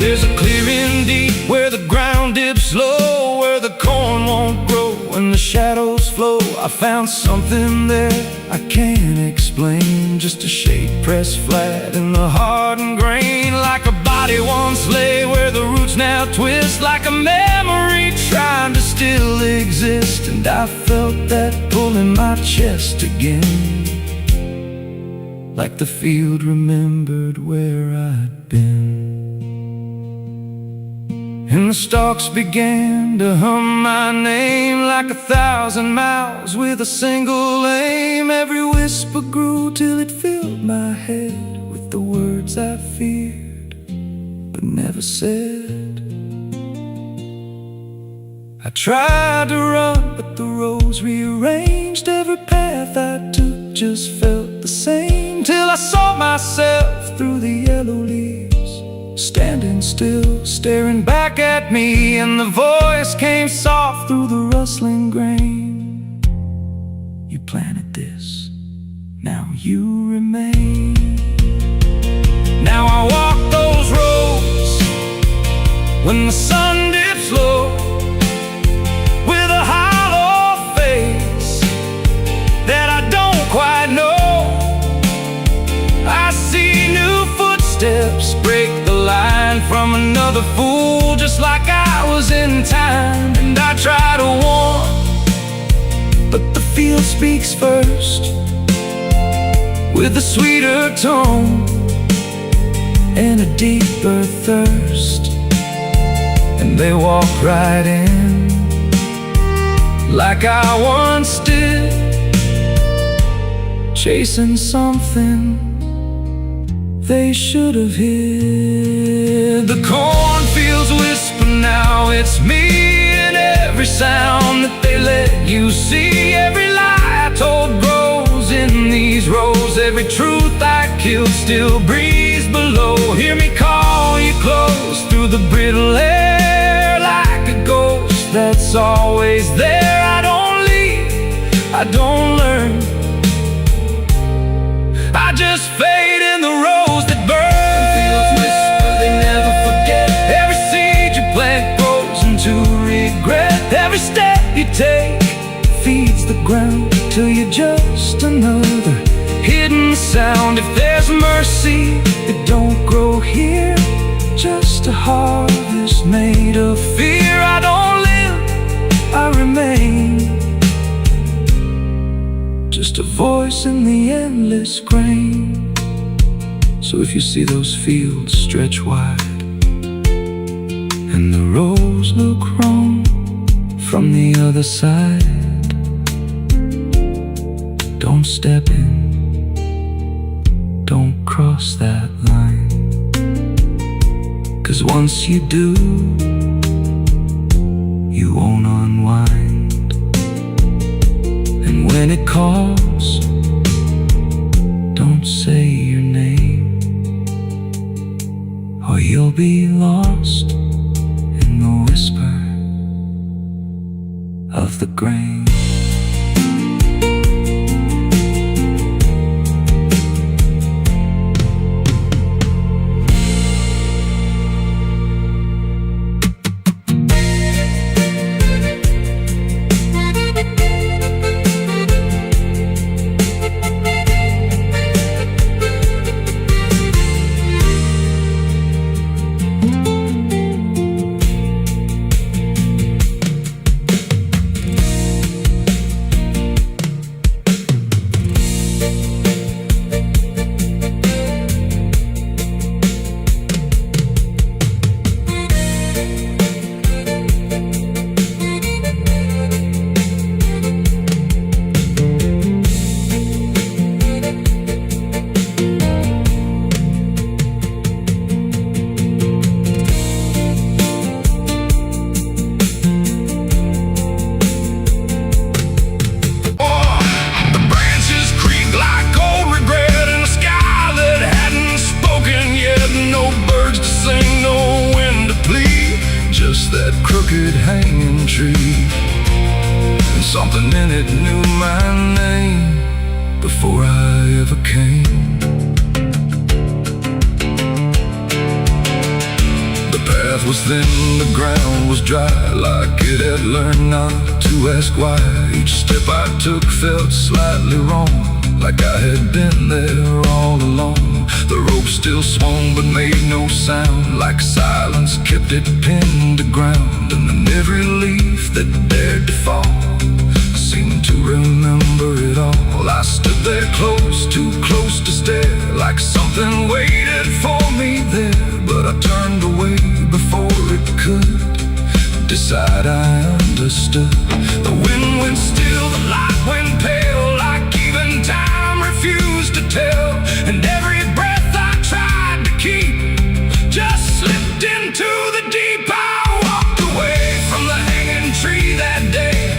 There's a clearing deep where the ground dips low, where the corn won't grow and the shadows flow. I found something there I can't explain, just a shape pressed flat in the hardened grain, like a body once lay where the roots now twist, like a memory trying to still exist. And I felt that pull in my chest again, like the field remembered where I'd been. And the stalks began to hum my name, like 1,000 mouths with a single aim. Every whisper grew till it filled my head with the words I feared but never said. I tried to run, but the rose rearranged. Every path I took just felt the same, till I saw myself through the yellow leaves, standing still, staring back at me. And the voice came soft through the rustling grain: you planted this, now you remain. Now I walk those roads when the sun dips low, with a hollow face that I don't quite know. I see new footsteps break the line from another fool, just like I was in time. And I try to warn, but the field speaks first, with a sweeter tone and a deeper thirst. And they walk right in, like I once did, chasing something they should have hid. The cornfields whisper now, it's me, and every sound that they let you see. Every lie I told grows in these rows, every truth I killed still breathes below. Hear me call you close through the brittle air, like a ghost that's always there. I don't leave, I don't learn, I just fade in the rose that burn. Fields whisper, they never forget. Every seed you plant grows into regret. Every step you take feeds the ground till you're just another hidden sound. If there's mercy, it don't grow here, just a harvest made of fear. I don't live, I remain, just a voice in the endless grain. So if you see those fields stretch wide and the rows look wrong from the other side, don't step in, don't cross that line. 'Cause once you do, you won't unwind. And when it calls, don't say your name, or you'll be lost in the whisper of the grain. Something in it knew my name before I ever came. The path was thin, the ground was dry, like it had learned not to ask why. Each step I took felt slightly wrong, like I had been there all along. The rope still swung but made no sound, like silence kept it pinned to ground. And then every leaf that dared to fall seemed to remember it all. I stood there close, too close to stare, like something waited for me there. But I turned away before it could decide I understood. The wind went still, the light went pale, like even time refused to tell. And every breath I tried to keep just slipped into the deep. I walked away from the hanging tree that day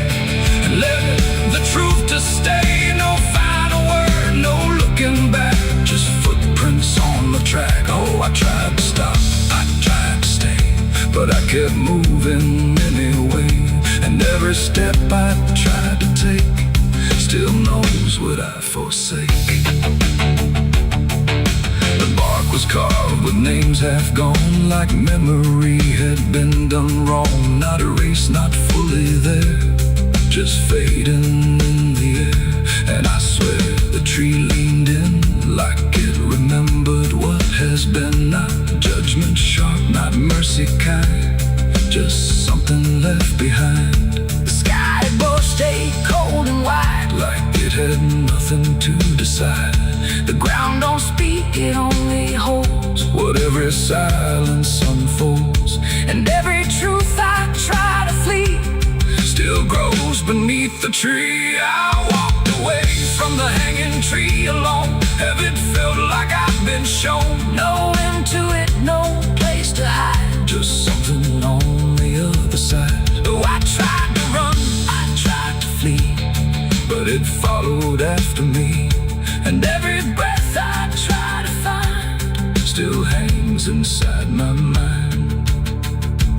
and left the truth to stay. No final word, no looking back, just footprints on the track. Oh, I tried to stop, I tried to stay, but I kept moving anyway. And every step I tried to take still knows what I forsake. The bark was carved with names half gone, like memory had been done wrong. Not erased, not fully there, just fading in the air. And I swear the tree leaned in, like it remembered what has been. Not judgment sharp, not mercy kind, just something left behind. The sky above stayed cold and wide, like it had nothing to decide. The ground don't speak, it only holds what every silence unfolds. And every truth I try to flee still grows beneath the tree. I walked away from the hanging tree alone. Heaven felt like I've been shown. No end to it, no place to hide, just something on the other side. Oh, I tried to run, I tried to flee, but it followed after me. And every breath I try to find still hangs inside my mind.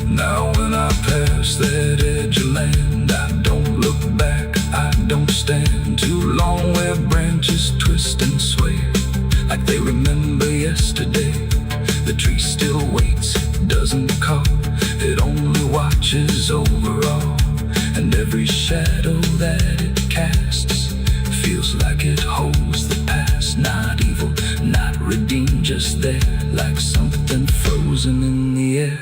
Now when I pass that edge of land, I don't look back, I don't stand too long where branches twist and sway, like they remember yesterday. The tree still waits, doesn't call, it only watches over all. And every shadow that it casts feels like it holds the past. Not evil, not redeemed, just there, like something frozen in the air.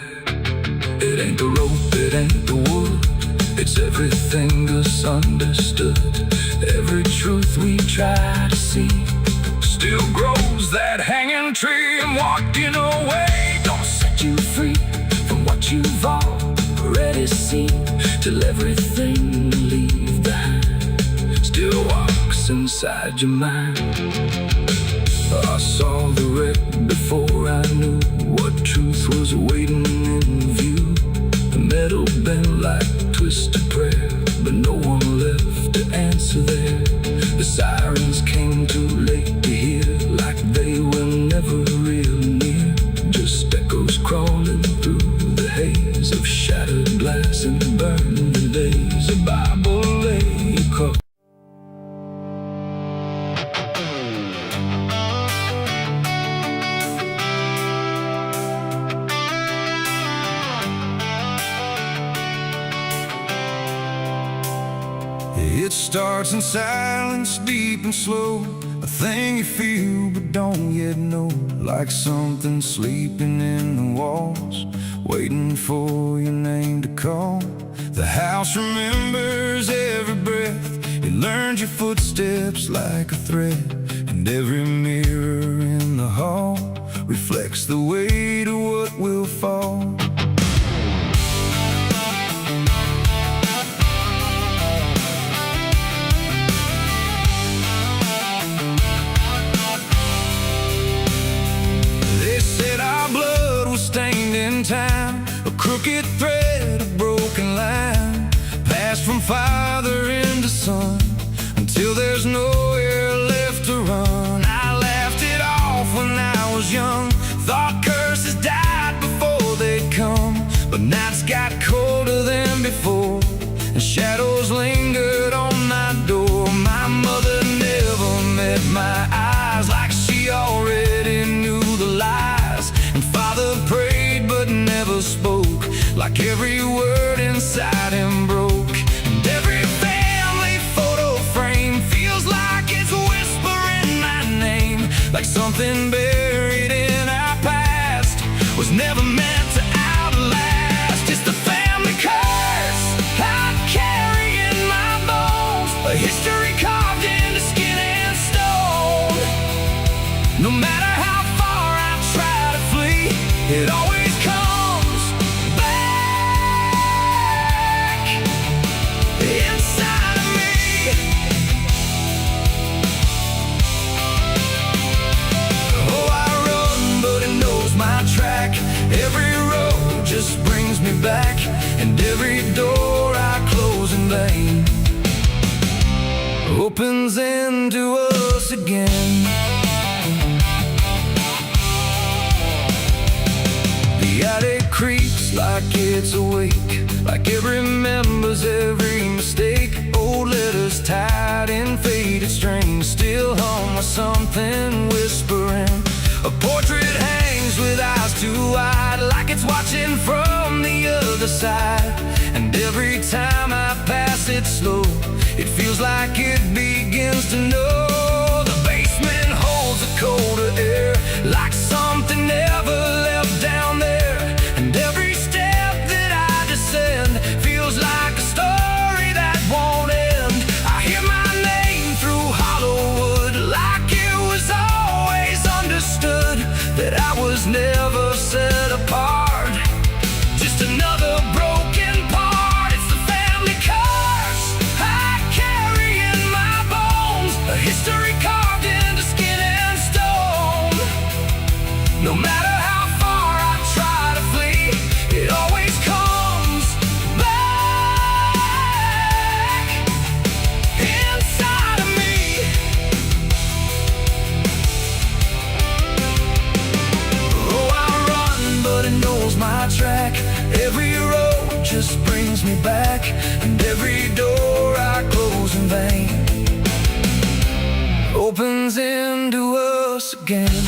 It ain't the rope, it ain't the wood, it's everything misunderstood. Every truth we try to see still grows that hanging tree. And walking away don't set you free from what you've already seen, till everything you leave behind still walks inside your mind. I saw the wreck before I knew what truth was waiting in view. The metal bent like twisted prayer, but no one left to answer there. The sirens came too late to hear, like they were never real near, just echoes crawling through the haze of shattered glass and burning days. A Bible lay across. It starts in silence, deep and slow, a thing you feel but don't yet know, like something sleeping in the walls, waiting for your name to call. The house remembers every breath, it learns your footsteps like a thread. And every mirror in the hall reflects the weight of what will fall. Stained in time, a crooked thread, a broken line, passed from father into son, until there's nowhere left to run. I laughed it off when I was young, thought curses died before they'd come. But nights got colder than before, and shadows lingered on something buried in our past was never meant to outlast. It's the family curse I carry in my bones, a history carved into skin and stone. No matter how far I try to flee, it always comes back inside of me. Oh, I run, but it knows my track. Every road just brings me back, and every door I close in vain opens into us again. The attic creaks like it's awake, like it remembers every mistake. Old letters tied in faded strings still hung with something whispering. A portrait hangs with eyes too wide, like it's watching from the other side. And every time I pass it slow, it feels like it begins to know. The basement holds a colder air, like something never left down there. And every step that I descend feels like a story that won't end. I hear my name through hollow wood, like it was always understood that I was never set apart. Just another broken part. It's the family curse I carry in my bones, a history carved into skin and stone. No matter how far I try to flee, it always comes back inside of me. Oh, I run, but it knows my track. Every road just brings me back, and every door I close in vain opens into us again.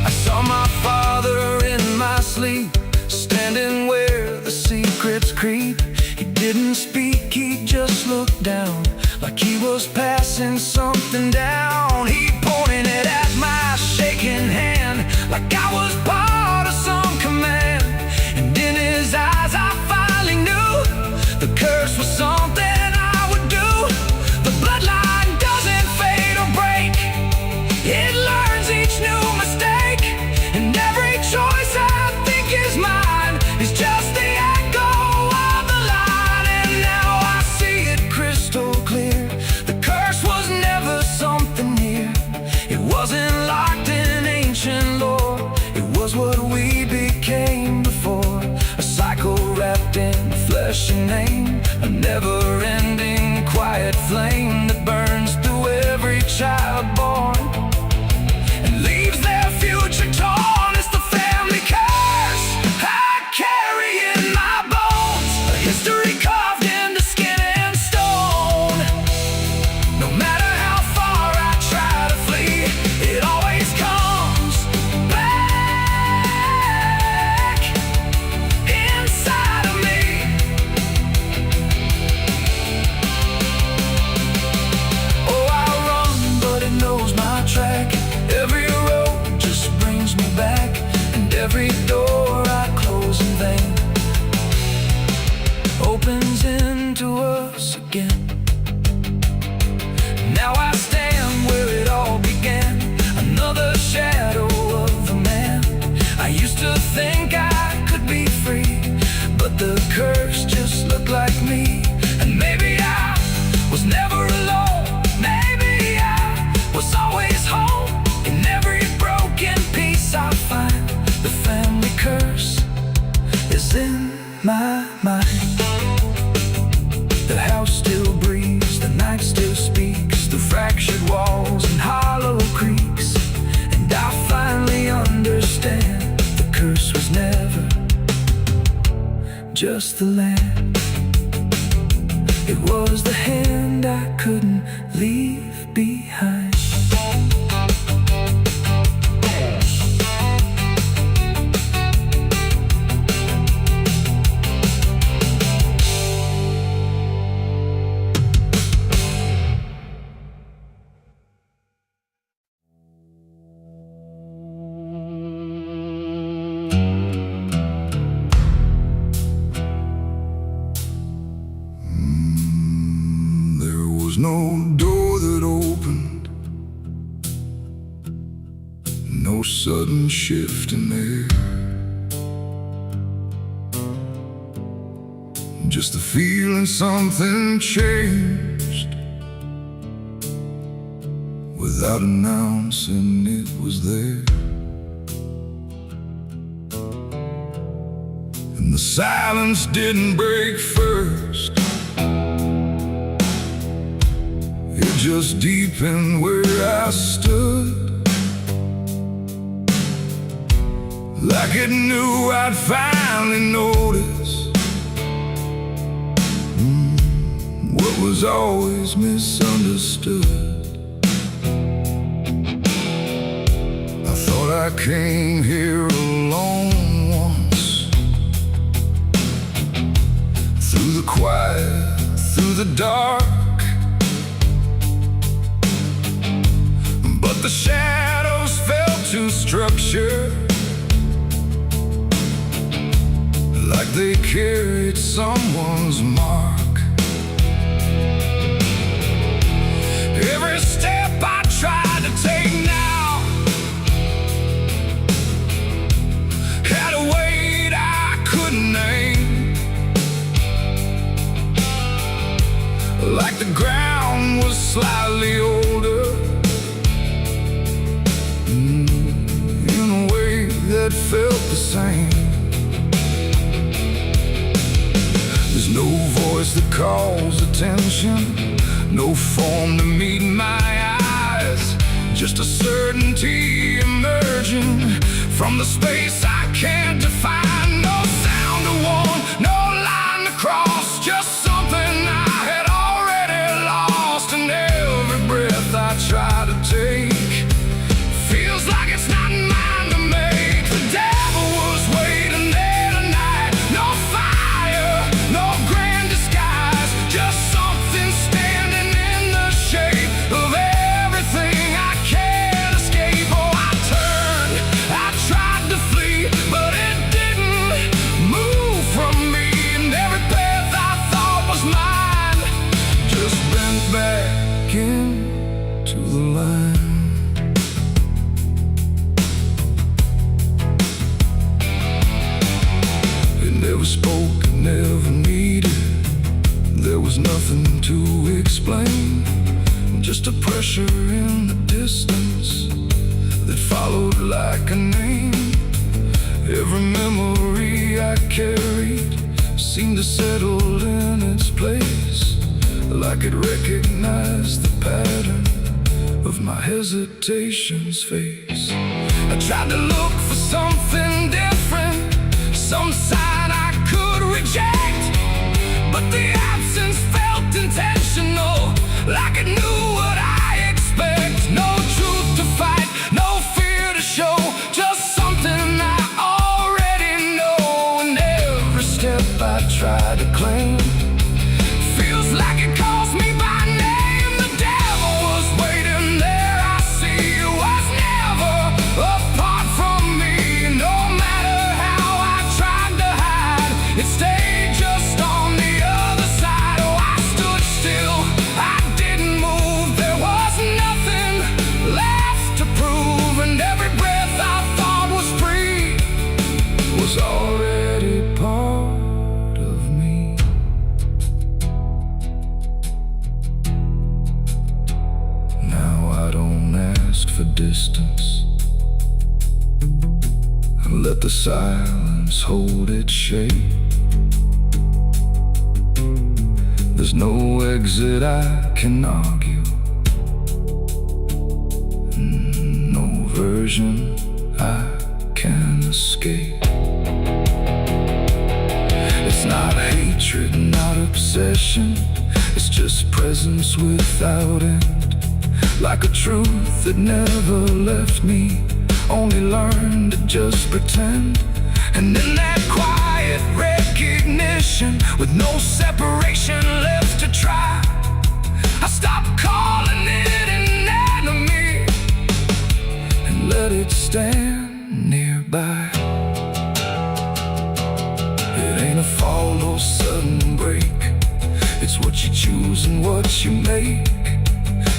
I saw my father in my sleep, standing where the secrets creep. He didn't speak, he just looked down, like he was passing something down. He pointed at my shaking hand, like I was part of some command. And in his eyes I finally knew the curse was something I would do. The bloodline doesn't fade or break, it learns each new mistake. And every choice I think is mine is just the echo of the line. And now I see it crystal clear. The curse was never something near. It wasn't locked in ancient lore, it was what we became before. A cycle wrapped in flesh and name, a never-ending quiet flame that burns through every child born and leaves their future torn. It's the family curse I carry in my bones, a history carved into skin and stone. No matter how far I try to flee, it always comes back inside of me. Oh, I run, but it knows my track. Every road just brings me back, and every door I close in vain opens into us again. Now I stand where it all began, another shadow of a man. I used to think I could be free, but the curse just looked like me. And maybe I was never alone, maybe I was always home. In every broken piece I find, the family curse is in my mind. The house still breathes, the night still speaks through fractured walls and hollow creaks. And I finally understand the curse was never just the land. It was the hand I couldn't leave behind. no door that opened, no sudden shift in air, just the feeling something changed without announcing it was there. And the silence didn't break first, it just deepened where I stood, like it knew I'd finally notice what was always misunderstood. I thought I came here alone once, through the quiet, through the dark, but the shadows felt too structured, like they carried someone's mark. Every step I tried to take now had a weight I couldn't name, like the ground was slightly older, in a way that felt the same. There's no voice that calls attention, no form to meet my eyes, just a certainty emerging from the space I can't define. No sound to warn, no line to cross, just something I had already lost. And every breath I try to take feels like it's not mine to make. The devil was waiting there tonight, no fire, no grand disguise, just something standing in the shape of everything I can't escape. Oh, I turned, I tried to flee, but it didn't move from me. And every path I thought was mine just bent back into the line. It never spoke, it never needed, there was nothing to explain, just a pressure in the distance that followed like a name. Every memory I carried seemed to settle in its place, like it recognized the pattern of my hesitation's face. I tried to look for something different, some sign I could reject, but the absence felt intentional, like it knew what I expect. No truth to fight, no fear to show, just something I already know. And every step I try to claim feels like it calls me by name. The devil was waiting there, I see, it was never apart from me. No matter how I tried to hide, it stayed just on the other side. Oh, I stood still, I didn't move, there was nothing left to prove. And every breath I thought was free was already part of me. Now I don't ask for distance, I let the silence hold its shape. There's no exit I can argue, no version I can escape. It's not hatred, not obsession, it's just presence without end, like a truth that never left me, only learned to just pretend. And in that quiet recognition, with no separation left to try, I stopped calling it an enemy and let it stand nearby. It ain't a fall or sudden break, it's what you choosing what you make.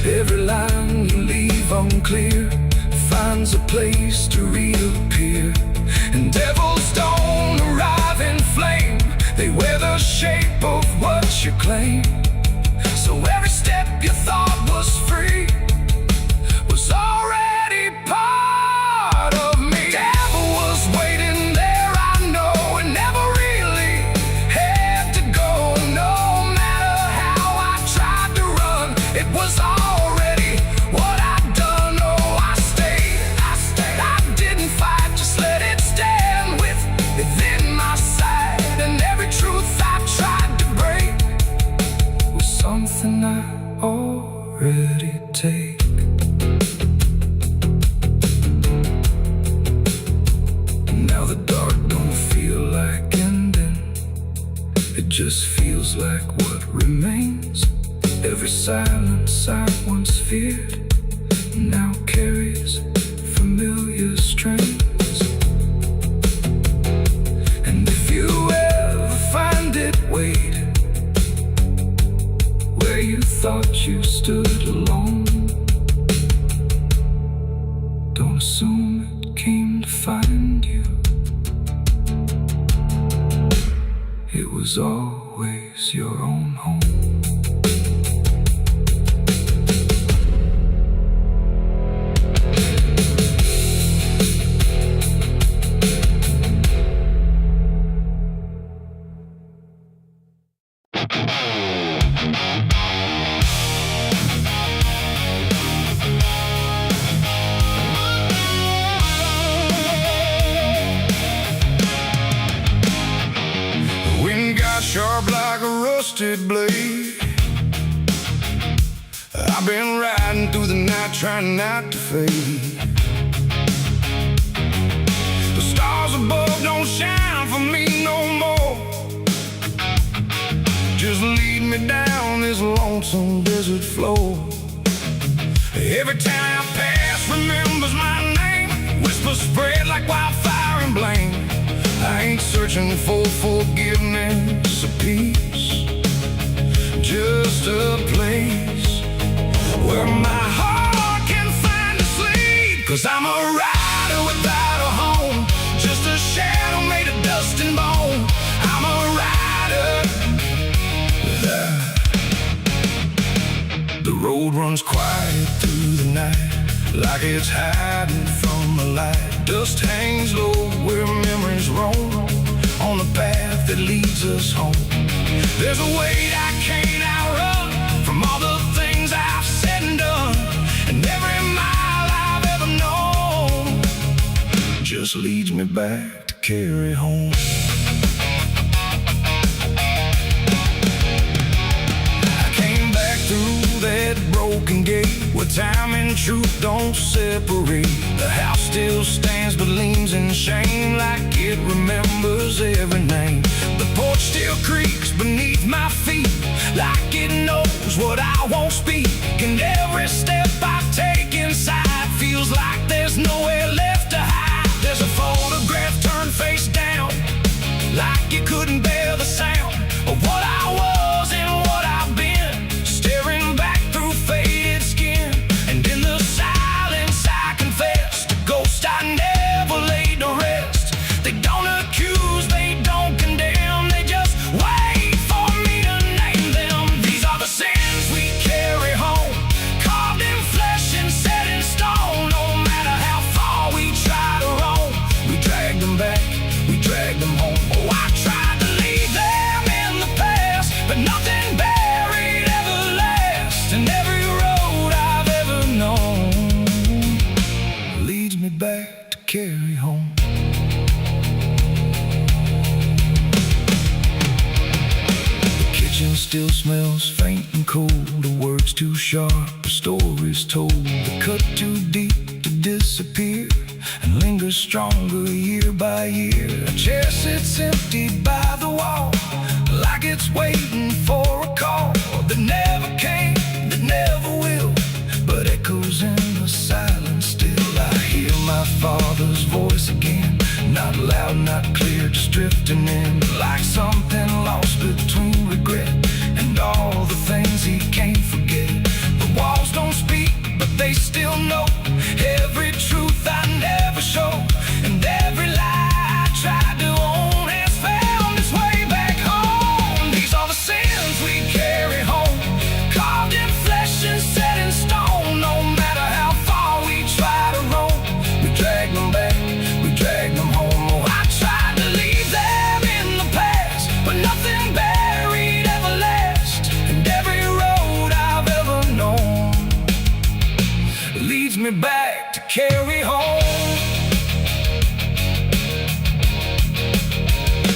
Every line you leave unclear finds a place to reappear. And devils don't arrive in flame, they wear the shape of what you claim. So every step you thought was free was already part of me. Devil was waiting there, I know, and never really had to go. No matter how I tried to run, it was already what I'd done. Oh, I stayed, I didn't fight, just let it stand within my sight. And every truth I tried to break was something I already take. Now the dark don't feel like ending, it just feels like what remains. Every silence I once feared now carries familiar strains. And if you ever find it, wait where you thought you stood alone. Don't assume it came to find you, it was always your own home. Sharp like a rusted blade, I've been riding through the night trying not to fade. The stars above don't shine for me no more, just lead me down this lonesome desert floor. Every town I pass remembers my name, whispers spread like wildfire and blame. I ain't searching for forgiveness or peace, just a place where my heart can find a sleep. 'Cause I'm a rider without a home, just a shadow made of dust and bone. I'm a rider. The road runs quiet through the night, like it's hiding from the light. Dust hangs low where memories roam, on the path that leads us home. There's a weight I can't outrun, from all the things I've said and done. And every mile I've ever known just leads me back to carry home. I came back through that broken gate, where time and truth don't separate. The house still stands but leans in shame, like it remembers every name. The porch still creaks beneath my feet, like it knows what I won't speak. And every step I take inside feels like there's nowhere left to hide. There's a photograph turned face down, like it couldn't bear the sound of what I was and what I've been, staring back through faded skin. And in the silence I confess, the ghost I never laid to rest. They don't accuse, they don't condemn, they just wait for me to name them. These are the sins we carry home, carved in flesh and set in stone. No matter how far we try to roam, we drag them back, we drag them home. Oh, I tried to leave them in the past, but nothing buried ever lasts. And every road I've ever known leads me back to carry home. The kitchen still smells faint and cold, the words too sharp, the stories told. The cut too deep to disappear, and lingers stronger year by year. A chair sits empty by the wall, like it's waiting for a call that never came, that never will, but echoes in the silence still. I hear my father's voice again, not loud, not clear, just drifting in, like something lost between regret and all the things carry home.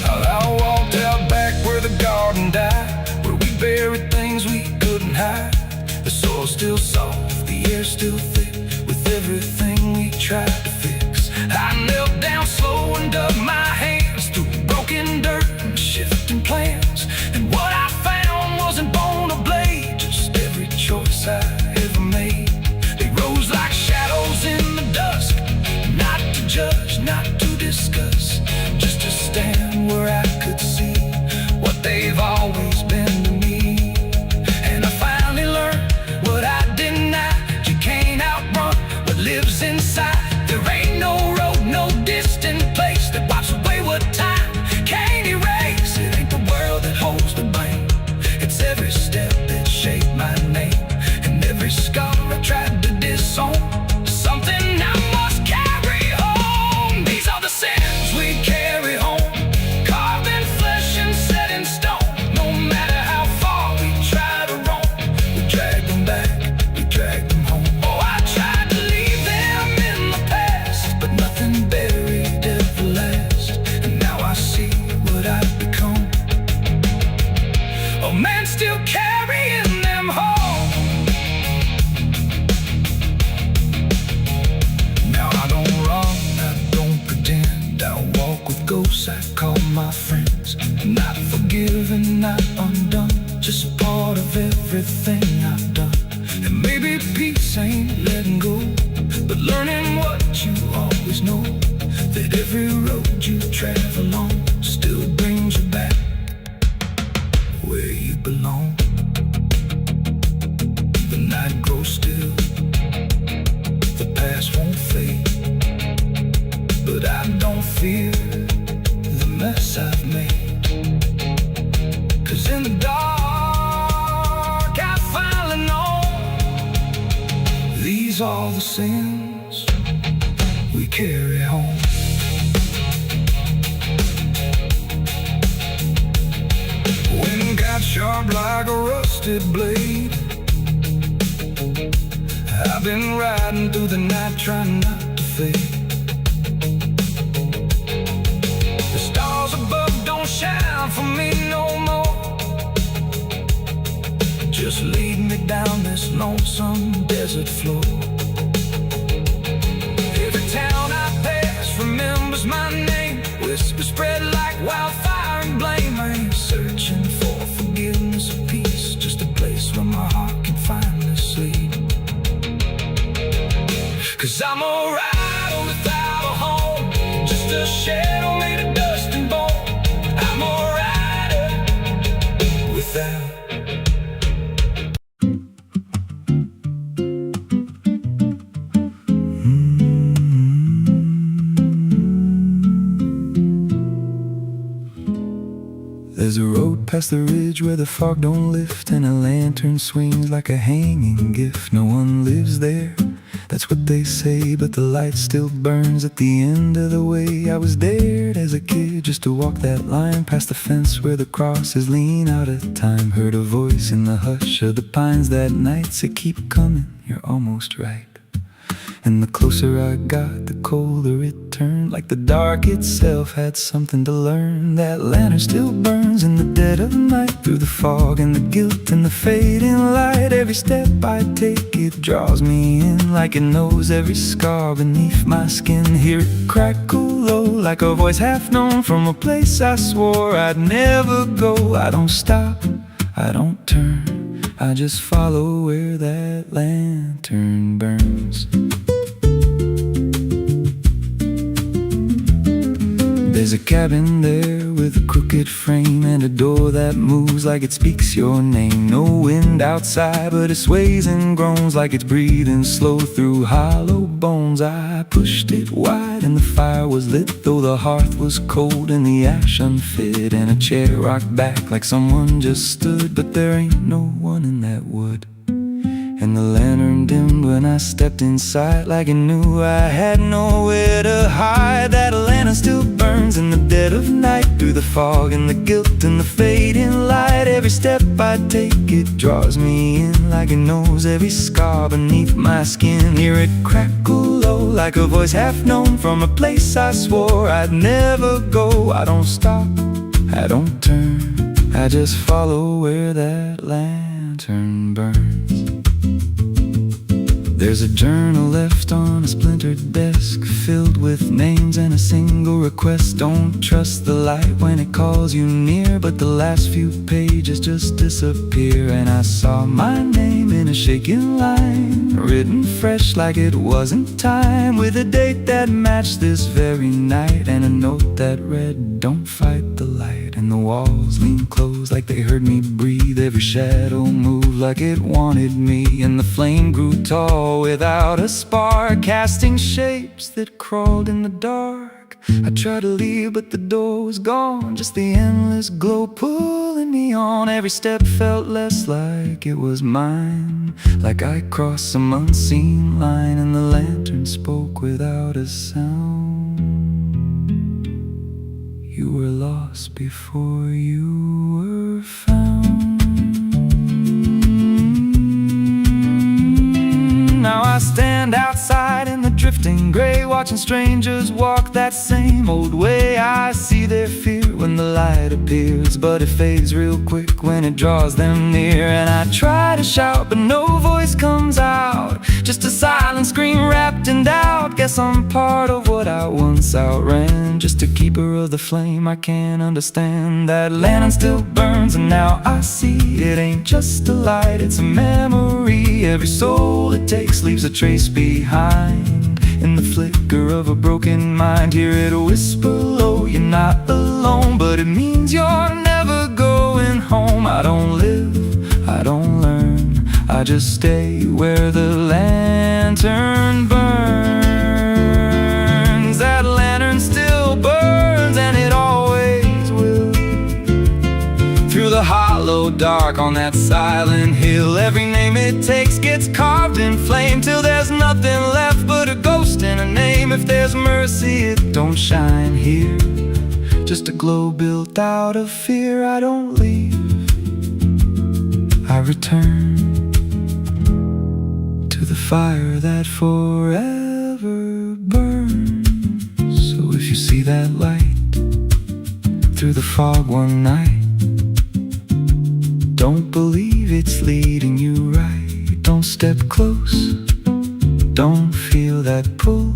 I walked out back where the garden died, where we buried things we couldn't hide. The soil's still soft, the air's still thick, with everything we tried to fix. I knelt down slow and dug my hands through broken dirt and shifting plans. And what I found wasn't bone or blade, just every choice I ever made. They rose like shadows in the dusk, not to judge, not to discuss, just to stand where I could see what they've always been to me. And I finally learned what I denied: you can't outrun what lives inside. There ain't no road, no distant place that wipes away what time can't erase. It ain't the world that holds the blame, it's every step that shaped my name, and every scar I tried to disown. Something I must carry home. These are the sins we carry home, carved in flesh and set in stone. No matter how far we try to roam, we drag them back, we drag them home. Oh, I tried to leave them in the past, but nothing buried ever lasts. And now I see what I've become, a man still carrying them home. Now I don't run, I don't pretend, I walk with ghosts I call my friends. Not forgiven, not undone, just a part of everything I've done. And maybe peace ain't letting go, but learning what you always know, that every road you travel on still brings you back where you belong. The night grows still, the past won't fade, but I don't fear the mess I've made. 'Cause in the dark I finally know these are the sins we carry home. Wind got sharp like a rusted blade, I've been riding through the night trying not to fade. The stars above don't shine for me no more, just lead me down this lonesome desert floor. Every town I pass remembers my name, whispers spread like wildfire and blame. I ain't searching for forgiveness or peace, just a place where my heart can finally sleep. 'Cause I'm a rider without a home, just a shadow made of dust and bone. I'm a rider without. There's a road past the ridge where the fog don't lift, and a lantern swings like a hanging gift. No one lives there, that's what they say, but the light still burns at the end of the way. I was dared as a kid just to walk that line past the fence where the crosses lean out of time. Heard a voice in the hush of the pines that night say, keep coming, you're almost right. And the closer I got, the colder it turned, like the dark itself had something to learn. That lantern still burns in the dead of night, through the fog and the guilt and the fading light. Every step I take, it draws me in, like it knows every scar beneath my skin. Hear it crackle low, like a voice half known from a place I swore I'd never go. I don't stop, I don't turn, I just follow where that lantern burns. There's a cabin there with a crooked frame, and a door that moves like it speaks your name. No wind outside, but it sways and groans like it's breathing slow through hollow bones. I pushed it wide and the fire was lit, though the hearth was cold and the ash unfit. And a chair rocked back like someone just stood, but there ain't no one in that wood. And the lantern dimmed when I stepped inside, like it knew I had nowhere to hide. That lantern still burns in the dead of night, through the fog and the guilt and the fading light. Every step I take, it draws me in, like it knows every scar beneath my skin. Hear it crackle low, like a voice half known, from a place I swore I'd never go. I don't stop, I don't turn, I just follow where that lantern burns. There's a journal left on a splintered desk, filled with names and a single request. Don't trust the light when it calls you near, but the last few pages just disappear. And I saw my name in a shaking line, written fresh like it wasn't time, with a date that matched this very night, and a note that read, don't fight the light. And the walls leaned close like they heard me breathe, every shadow moved like it wanted me, and the flame grew tall without a spark, casting shapes that crawled in the dark. I tried to leave, but the door was gone, just the endless glow pulling me on. Every step felt less like it was mine, like I crossed some unseen line, and the lantern spoke without a sound. You were lost before you were found. Now I stand outside in the drifting gray, watching strangers walk that same old way. I see their fear when the light appears, but it fades real quick when it draws them near. And I try to shout, but no voice comes out, just a silent scream wrapped in doubt. Guess I'm part of what I once outran, just a keeper of the flame I can't understand. That lantern still burns, and now I see it ain't just a light, it's a memory. Every soul it takes leaves a trace behind, in the flicker of a broken mind. Hear it whisper low, you're not alone, but it means you're never going home. I don't live, I don't learn, I just stay where the lantern burns. That lantern still burns, and it always will. Through the hollow dark on that silent hill, every name it takes gets carved in flame, till there's nothing left but a ghost and a name. If there's mercy, it don't shine here, just a glow built out of fear. I don't leave, I return to the fire that forever burns. So if you see that light through the fog one night, don't believe it's leading you right. Don't step close, don't feel that pull,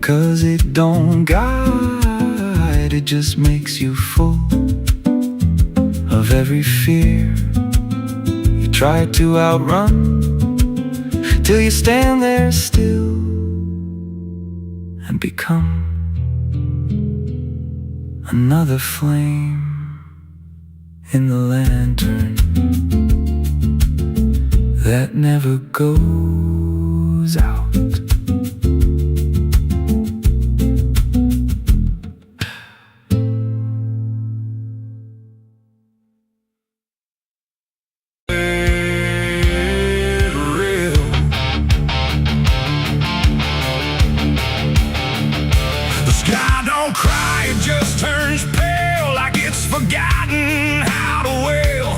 'cause it don't guide, it just makes you full of every fear you try to outrun, till you stand there still and become another flame in the lantern that never goes out. The sky don't cry, it just turns pale, like it's forgotten how to wail.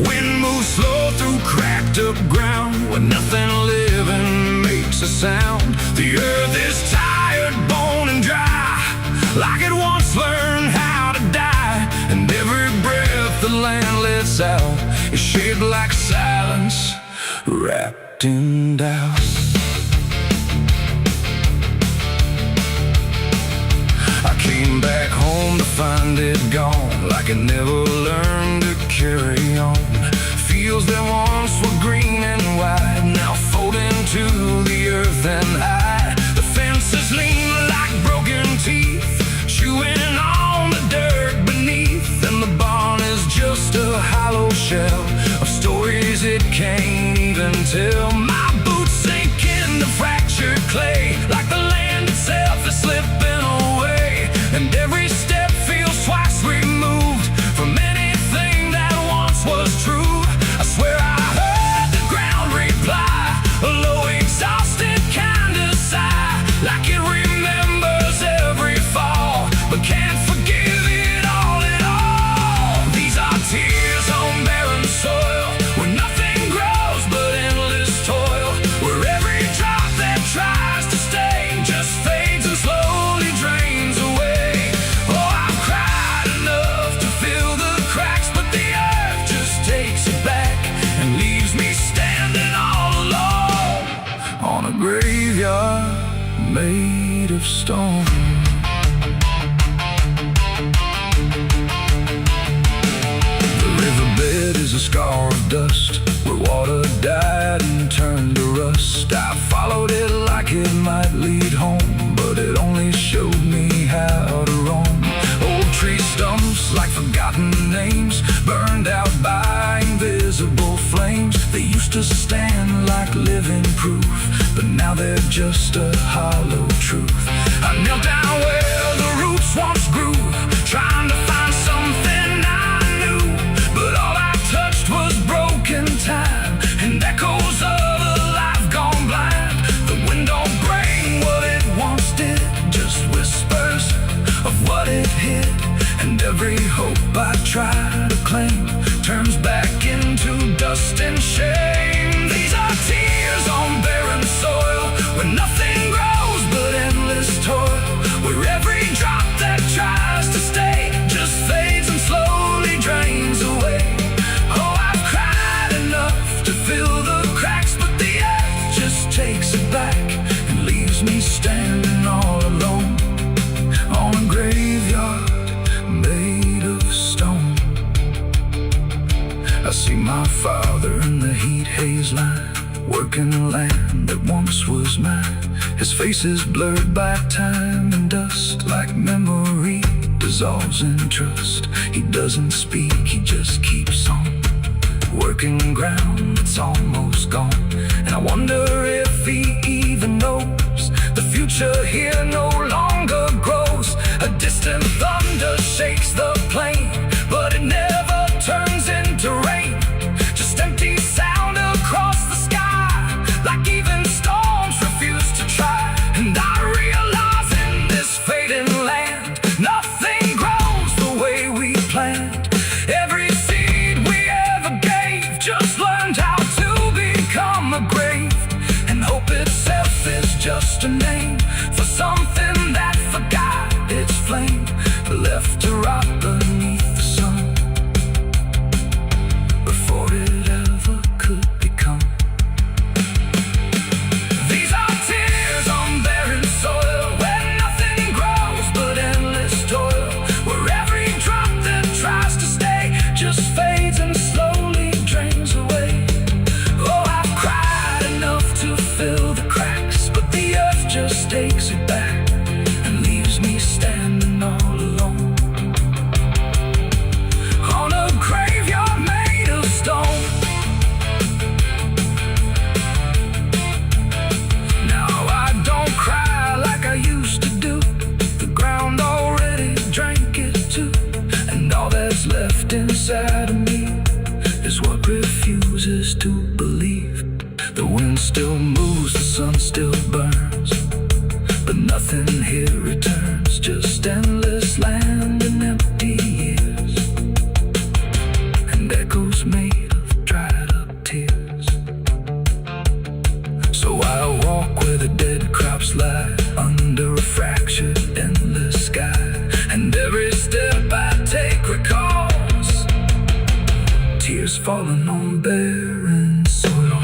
Wind moves slow through cracked up ground, when nothing living makes a sound. The earth is tired, bone and dry, like it once learned how to die. And every breath the land lets out is shaped like silence, wrapped in doubt. I came back home to find it gone, like it never learned to carry on. Fields that once were green and wide, now fold into the earth and hide. The fences lean like broken teeth, chewing on the dirt beneath. And the barn is just a hollow shell of stories it can't even tell. My boots sink into fractured clay, like the land itself is slipping away. And every step feels twice removed from anything that once was true. I swear I heard the ground reply, low graveyard made of stone. The riverbed is a scar of dust where water died and turned to rust. I followed it like it might lead home, but it only showed me how to roam. Old tree stumps like forgotten names, burned out by invisible flames. They used to stand like living proof, but now they're just a hollow truth. I knelt down where the roots once grew, trying to find something I knew, but all I touched was broken time and echoes of a life gone blind. The wind don't bring what it once did, just whispers of what it hid, and every hope I try to claim turns back into dust and shame. These are tears on barren soil, where nothing grows but endless toil, where every drop that tries to stay just fades and slowly drains away. Oh, I've cried enough to fill the cracks, but the earth just takes it back and leaves me standing all alone on a graveyard made of stone. I see my father in the heat haze line, working land that once was mine. His face is blurred by time and dust, like memory dissolves in trust. He doesn't speak, he just keeps on working ground that's almost gone. And I wonder if he even knows the future here no longer grows. A distant thunder shakes the plain, but it never turns into rain. Just empty sound across the sky, like even storms refuse to try. And I realize in this fading land, nothing grows the way we planned. Every seed we ever gave just learned how to become a grave, and hope itself is just a name for something that forgot its flame, left to rot beneath the sun before it ever could become. These are tears on barren soil, where nothing grows but endless toil, where every drop that tries to stay just fades and slowly drains away. Oh, I've cried enough to fill the cracks, but the earth just takes it back and leaves me standing all alone on a graveyard made of stone. Now I don't cry like I used to do, the ground already drank it too, and all that's left inside of me is what refuses to believe. The wind still moves, the sun still burns, but nothing here returns, just endless land and empty years, and echoes made of dried up tears. So I walk where the dead crops lie, under a fractured endless sky, and every step I take recalls tears falling on barren soil.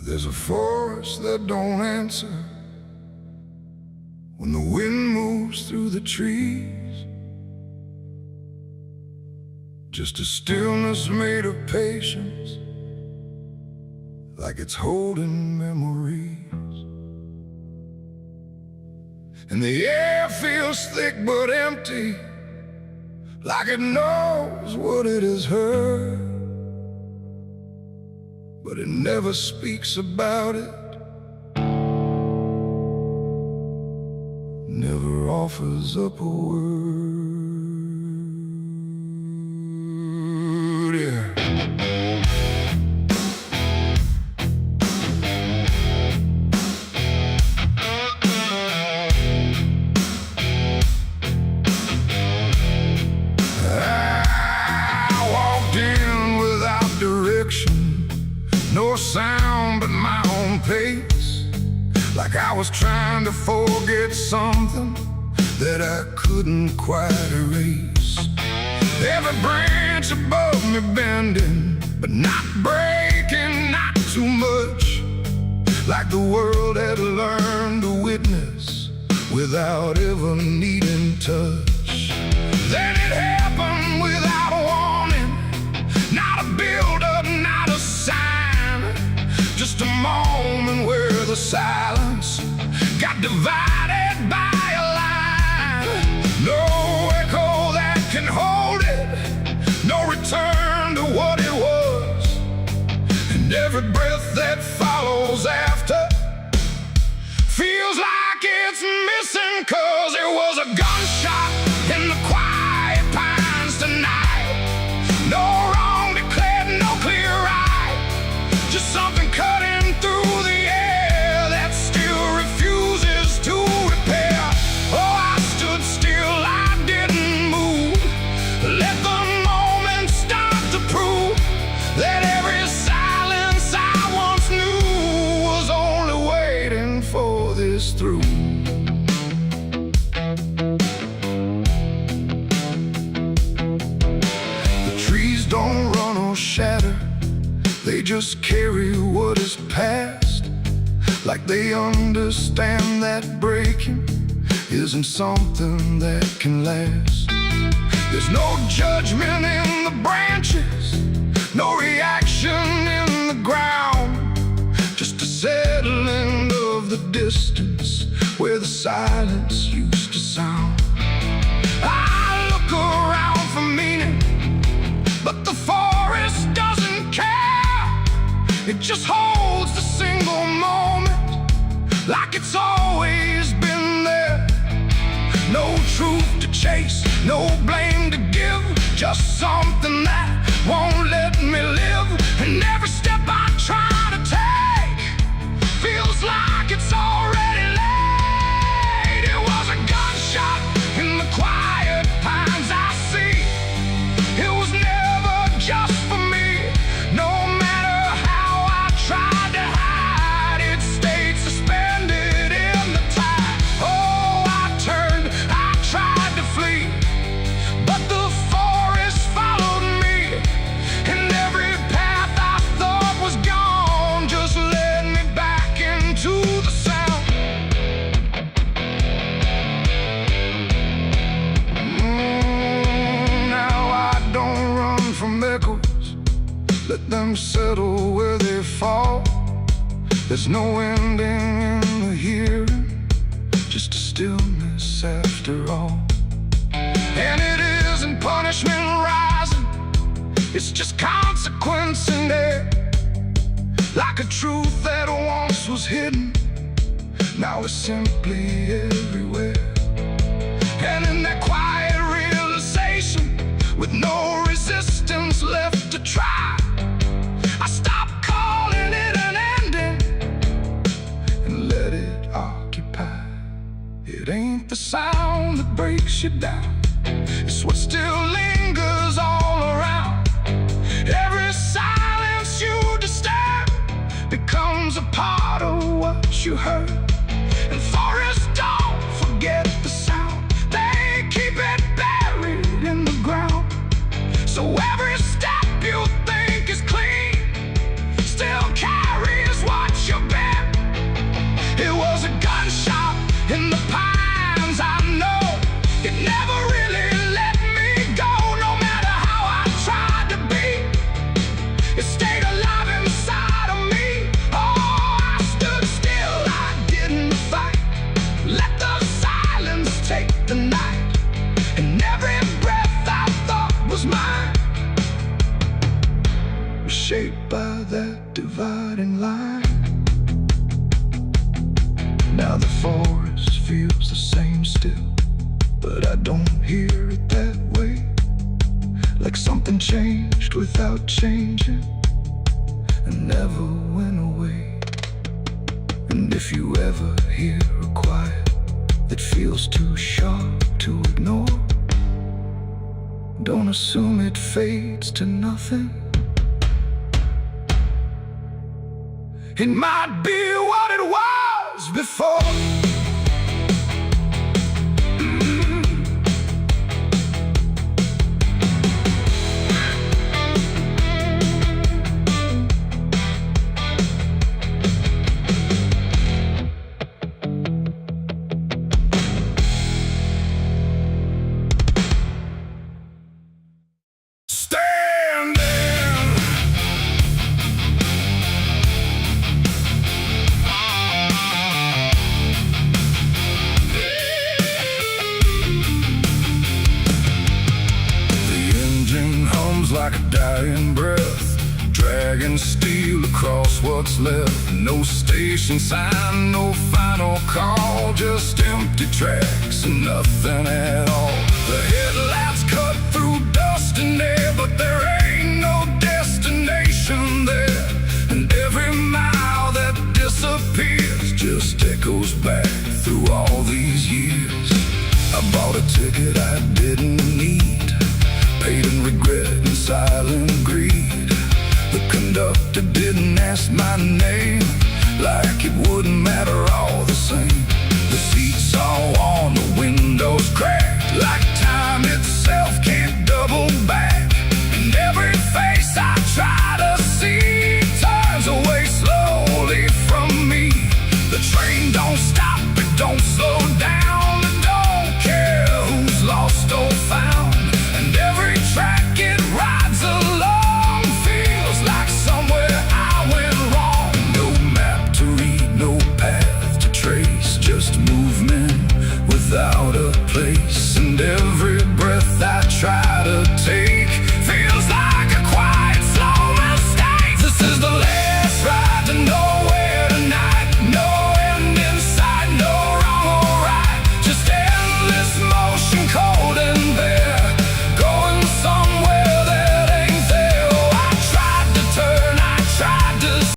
There's a forest that don't answer when the wind moves through the trees, just a stillness made of patience, like it's holding memories. And the air feels thick but empty, like it knows what it has heard, but it never speaks about it, never offers up a word. Yeah. No sound but my own pace, like I was trying to forget something that I couldn't quite erase. Every branch above me bending, but not breaking, not too much, like the world had learned to witness without ever needing touch. Then it happened without warning, not a build-up, not a sign, just a moment where the silence got divided by a line. No echo that can hold it, no return to what it was, and every breath that follows after feels like it's missing, 'cause it was a gunshot in the quiet pines tonight. No wrong declared, no clear right, just something cutting through the air that still refuses to repair. Oh, I stood still, I didn't move, let the moment start to prove that every silence I once knew was only waiting for this through. The trees don't run or shatter, they just carry what is past, like they understand that breaking isn't something that can last. There's no judgment in the branches, no reaction in the ground, just a settling of the distance where the silence used to sound. I look around for meaning, but the forest doesn't care. It just holds the single moment like it's always been there. No truth to chase, no blame to give, just something that won't let me live. And every step I try to take feels like it's already late. It was a gunshot in the quiet pines I see. It was never just for me. No matter how I tried to hide, it stayed suspended in the tide. Oh, I turned, I tried to flee, but the forest followed me, and every path I thought was gone just led me back into the sound. Now I don't run from echoes, let them settle where they fall. There's no ending in the hearing, just a stillness after all. And it isn't punishment rising, it's just consequence in there, like a truth that once was hidden, now it's simply everywhere. And in that quiet realization, with no resistance left to try, I stopped calling it an ending and let it occupy. It ain't the sound that breaks you down, it's what still lingers all around. Every silence you disturb becomes a part of what you heard. And forests don't forget the sound, they keep it buried in the ground. So every step you think is clean still carries what you bear. It was a gunshot in the pines, I know. It never really let me go, no matter how I tried to be. It stayed alive inside of me. Oh, I stood still, I didn't fight, let the silence take the night. And every breath I thought was mine was shaped by that dividing line. Now the forest feels the same still, but I don't hear it that way, like something changed without changing and never went away. And if you ever hear a quiet that feels too sharp to ignore, don't assume it fades to nothing. It might be what it was before. Like a dying breath, dragging steel across what's left. No station sign, no final call, just empty tracks and nothing at all. The headlights cut through dust and air, but there ain't no destination there. And every mile that disappears just echoes back through all these years. I bought a ticket I didn't need, paid in regret and silent greed. The conductor didn't ask my name,